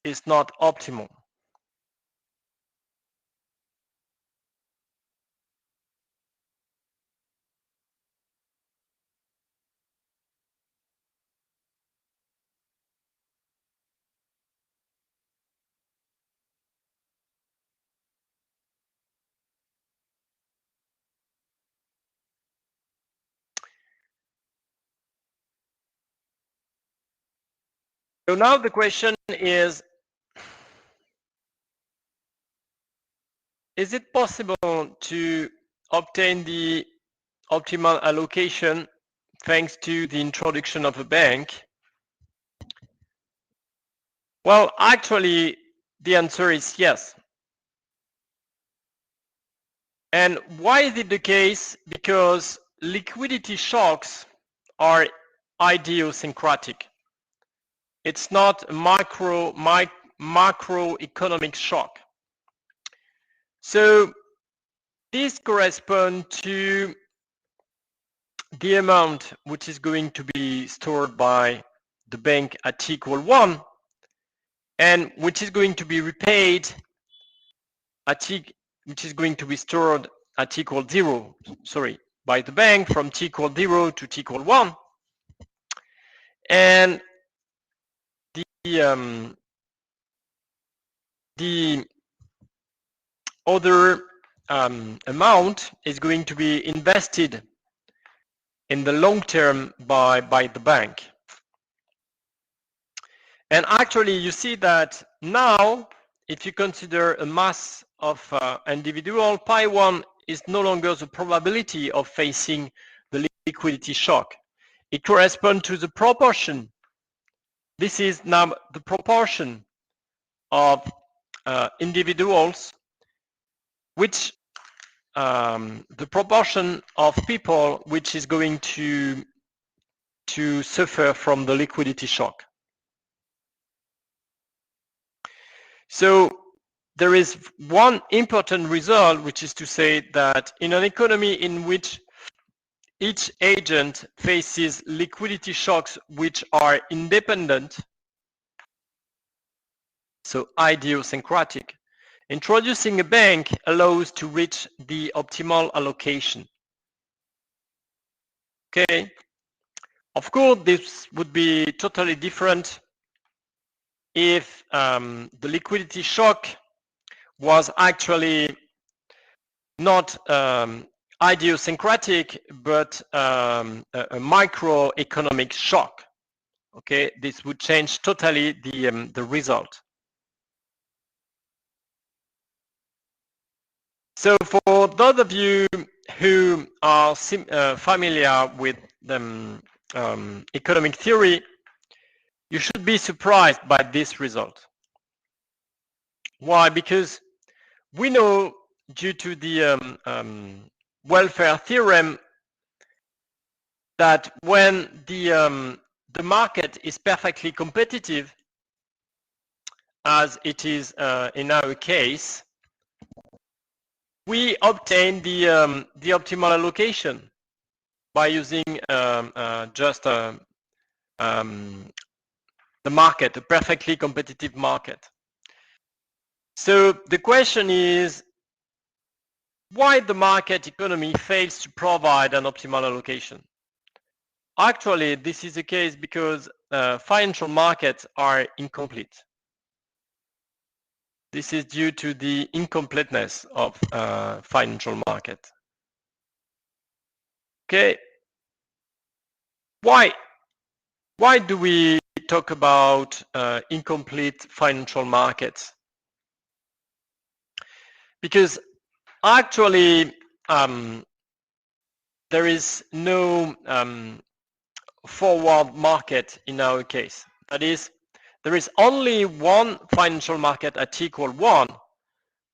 is not optimal. So now the question is it possible to obtain the optimal allocation thanks to the introduction of a bank? Well, actually, the answer is yes. And why is it the case? Because liquidity shocks are idiosyncratic. It's not a macroeconomic shock. So this corresponds to the amount which is going to be stored by the bank at t equal 1 and which is going to be repaid at t, which is going to be stored at t equal 0, by the bank from t equal 0 to t equal 1. And the other amount is going to be invested in the long term by the bank. And actually, you see that now, if you consider a mass of individual, pi 1 is no longer the probability of facing the liquidity shock. It corresponds to the proportion. This is now the proportion of individuals, which the proportion of people which is going to suffer from the liquidity shock. So there is one important result, which is to say that in an economy in which each agent faces liquidity shocks which are independent, so idiosyncratic, introducing a bank allows to reach the optimal allocation. Okay. Of course, this would be totally different if the liquidity shock was actually not idiosyncratic, but a microeconomic shock. Okay, this would change totally the result. So for those of you who are familiar with the economic theory, you should be surprised by this result. Why? Because we know, due to the welfare theorem, that when the market is perfectly competitive, as it is in our case, we obtain the optimal allocation by using just the market, a perfectly competitive market. So the question is, why the market economy fails to provide an optimal allocation? Actually, this is the case because financial markets are incomplete. This is due to the incompleteness of financial market. Okay. Why do we talk about incomplete financial markets? Because actually there is no forward market in our case. That is, there is only one financial market at t equal 1,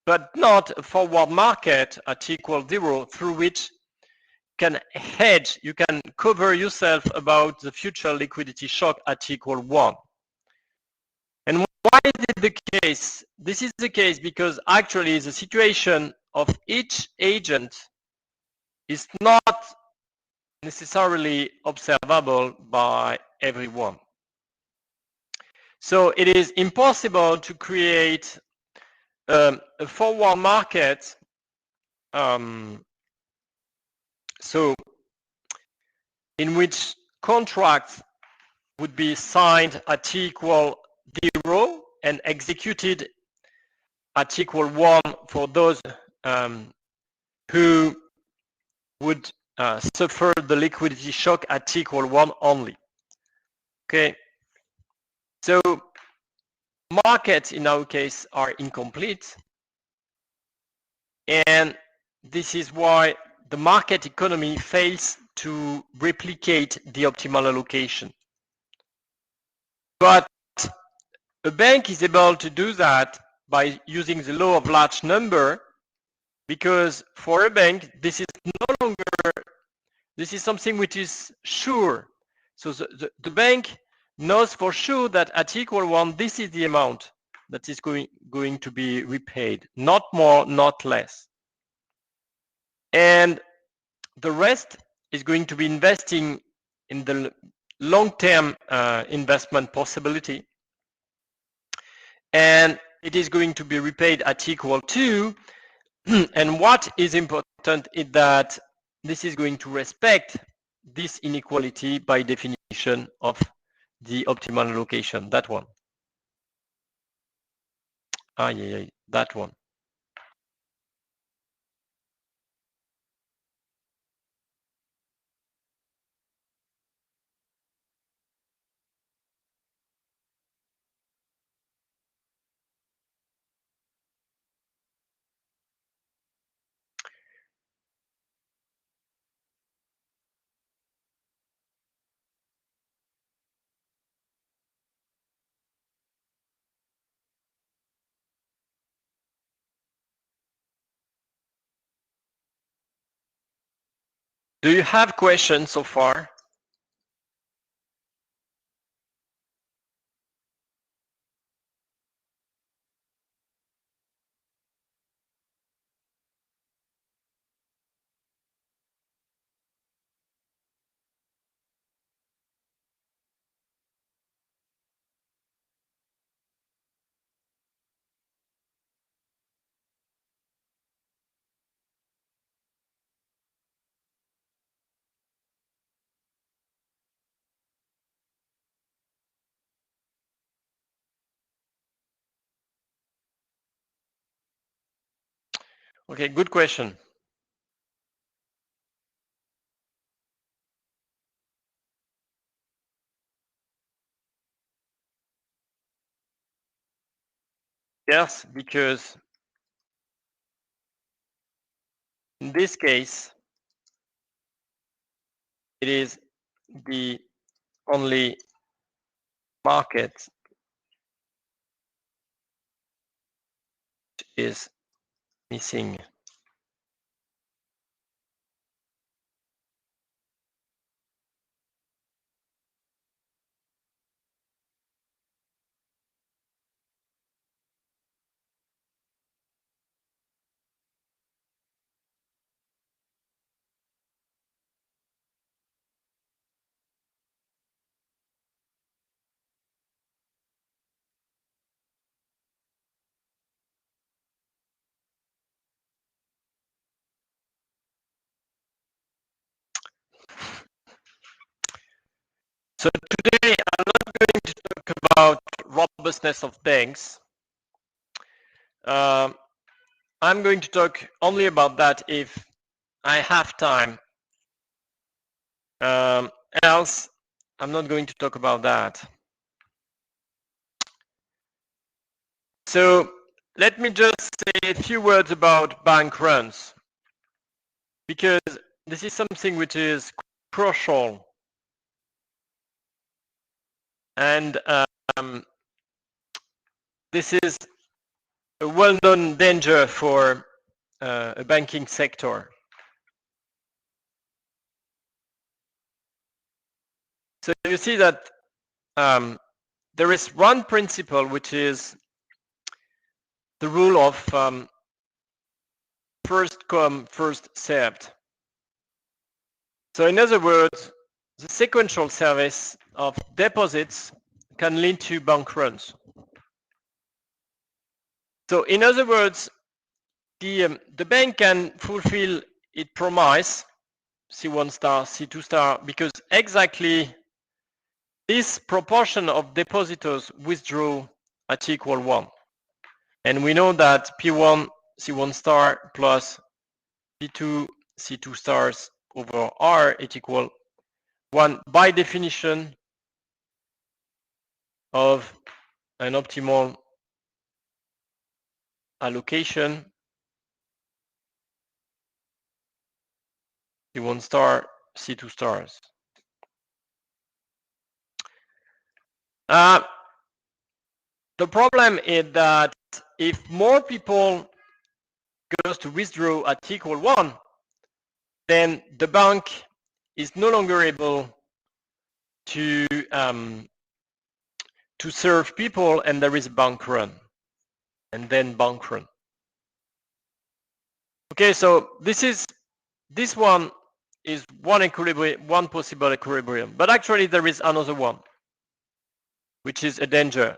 but not a forward market at t equal 0 through which you can hedge, you can cover yourself about the future liquidity shock at t equal 1. And why is it the case? This is the case because actually the situation of each agent is not necessarily observable by everyone. So it is impossible to create a forward market. So in which contracts would be signed at t equal 0 and executed at t equal 1 for those who would suffer the liquidity shock at t equal 1 only. Okay, so markets in our case are incomplete, and this is why the market economy fails to replicate the optimal allocation. But a bank is able to do that by using the law of large number, because for a bank, this is no longer, this is something which is sure. So the bank knows for sure that at equal 1, this is the amount that is going to be repaid, not more, not less. And the rest is going to be investing in the long-term investment possibility. And it is going to be repaid at equal 2. And what is important is that this is going to respect this inequality by definition of the optimal allocation, that one. That one. Do you have questions so far? Okay, good question. Yes, because in this case, it is the only market is missing. So today, I'm not going to talk about robustness of banks. I'm going to talk only about that if I have time. Else, I'm not going to talk about that. So let me just say a few words about bank runs, because this is something which is crucial. And this is a well-known danger for a banking sector. So you see that there is one principle, which is the rule of first come, first served. So in other words, the sequential service of deposits can lead to bank runs. So in other words, the bank can fulfill its promise, C1 star, C2 star, because exactly this proportion of depositors withdraw at equal 1. And we know that P1 C1 star plus P2 C2 stars over R is equal 1 by definition of an optimal allocation C1 star, C2 stars. The problem is that if more people goes to withdraw at equal 1, then the bank is no longer able to serve people, and there is a bank run, and then bank run. Okay, so this one is one equilibrium, one possible equilibrium, but actually there is another one, which is a danger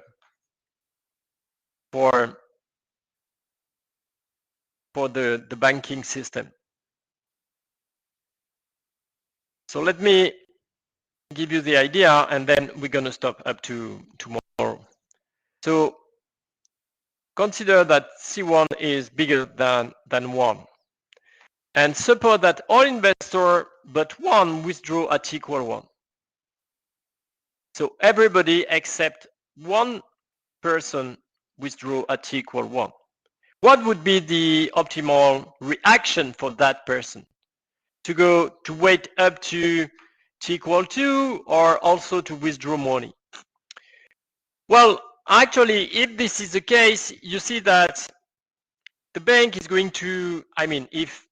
for the banking system. So let me give you the idea, and then we're going to stop up to tomorrow. So consider that C1 is bigger than 1. And suppose that all investors but one withdraw at equal 1. So everybody except one person withdraw at equal 1. What would be the optimal reaction for that person? To go to wait up to t equal 2, or also to withdraw money? Well, actually, if this is the case, you see that the bank is going to, if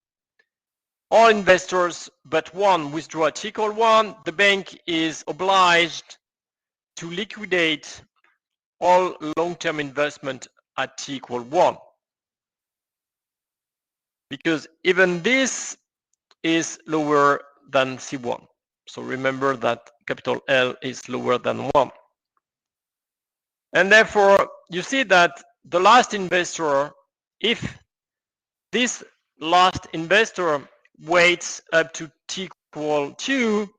all investors but one withdraw at equal 1, the bank is obliged to liquidate all long-term investment at t equal 1. Because even this is lower than C1. So remember that capital L is lower than 1. And therefore, you see that the last investor, if this last investor waits up to t equal 2,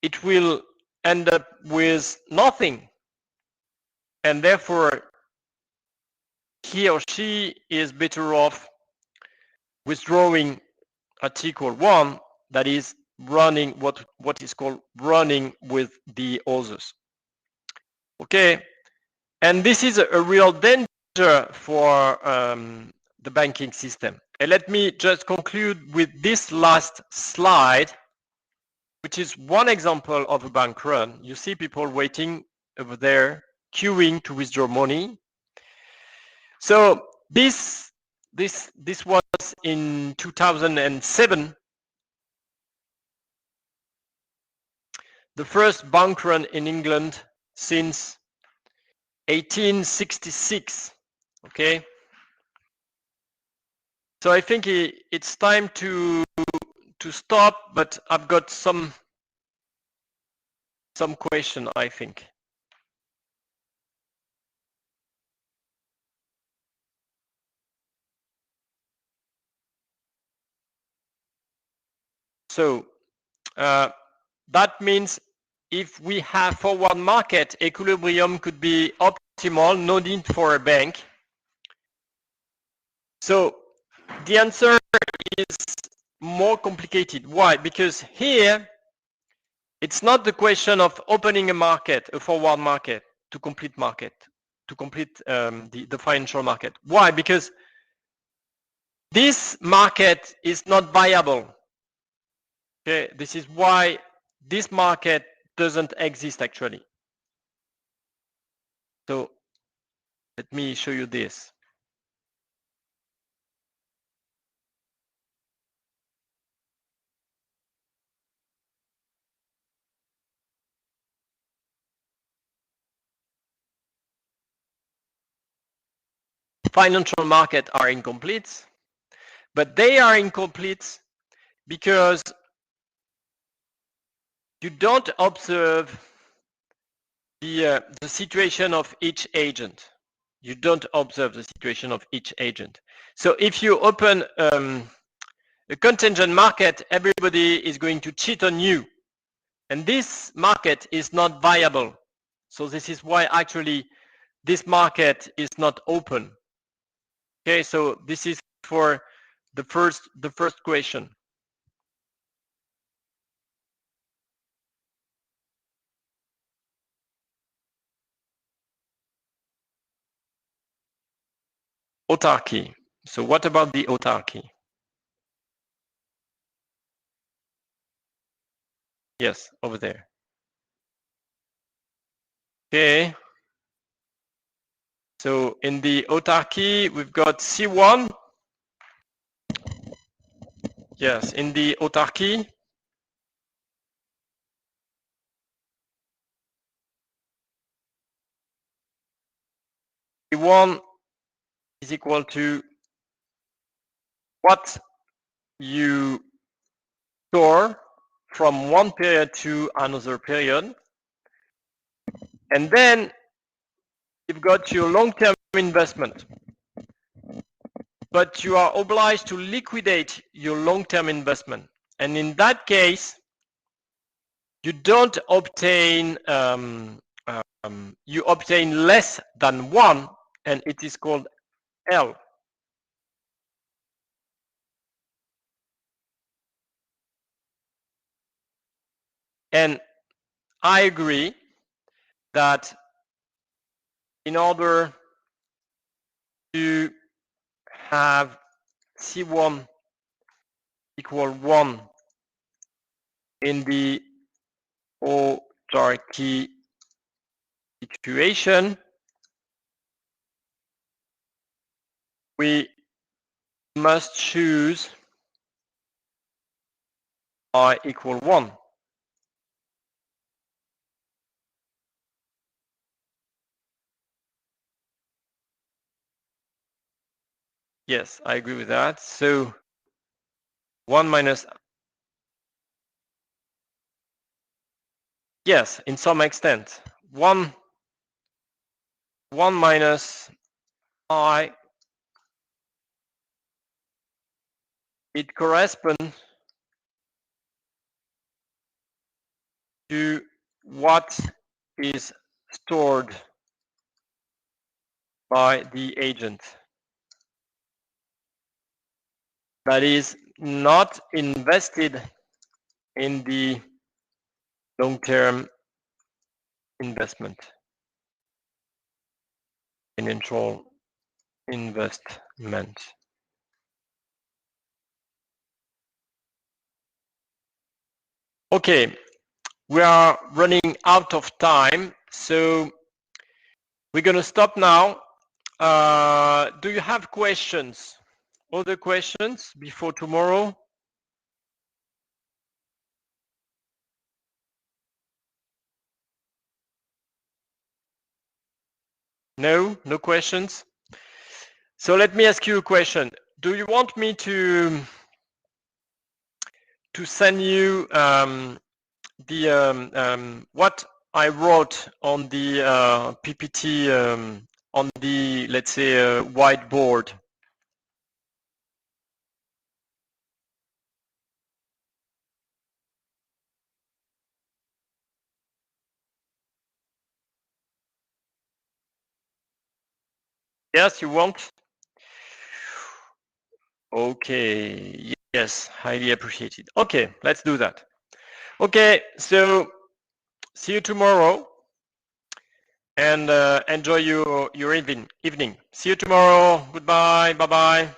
it will end up with nothing. And therefore, he or she is better off withdrawing at equal 1, that is running what is called running with the others. Okay, and this is a real danger for the banking system. And let me just conclude with this last slide, which is one example of a bank run. You see people waiting over there, queuing to withdraw money. So this was in 2007. The first bank run in England since 1866. Okay. So I think it's time to stop, but I've got some question, I think. So that means if we have forward market, equilibrium could be optimal, no need for a bank. So the answer is more complicated. Why? Because here it's not the question of opening a market, a forward market, to complete the financial market. Why? Because this market is not viable. Okay, this is why this market doesn't exist actually. So let me show you this. Financial markets are incomplete, but they are incomplete because you don't observe the situation of each agent. You don't observe the situation of each agent. So if you open a contingent market, everybody is going to cheat on you. And this market is not viable. So this is why actually this market is not open. Okay, so this is for the first question. Autarky. So what about the autarky? Yes, over there. Okay. So in the autarky, we've got C1. Yes, in the autarky. C1 is equal to what you store from one period to another period. And then you've got your long-term investment. But you are obliged to liquidate your long-term investment. And in that case, you don't obtain, you obtain less than 1, and it is called L. And I agree that in order to have C1 equal 1 in the autarky situation, we must choose I equal 1. Yes, I agree with that. So 1 minus, yes, in some extent, 1 minus I, it corresponds to what is stored by the agent. That is not invested in the long-term investment, financial investment. Okay, we are running out of time, so we're going to stop now. Do you have questions? Other questions before tomorrow? No, no questions. So let me ask you a question. Do you want me to send you what I wrote on the PPT on the, let's say, whiteboard? Yes, you want? Okay, yes, highly appreciated. Okay, let's do that. Okay, so see you tomorrow, and enjoy your evening. See you tomorrow. Goodbye. Bye-bye.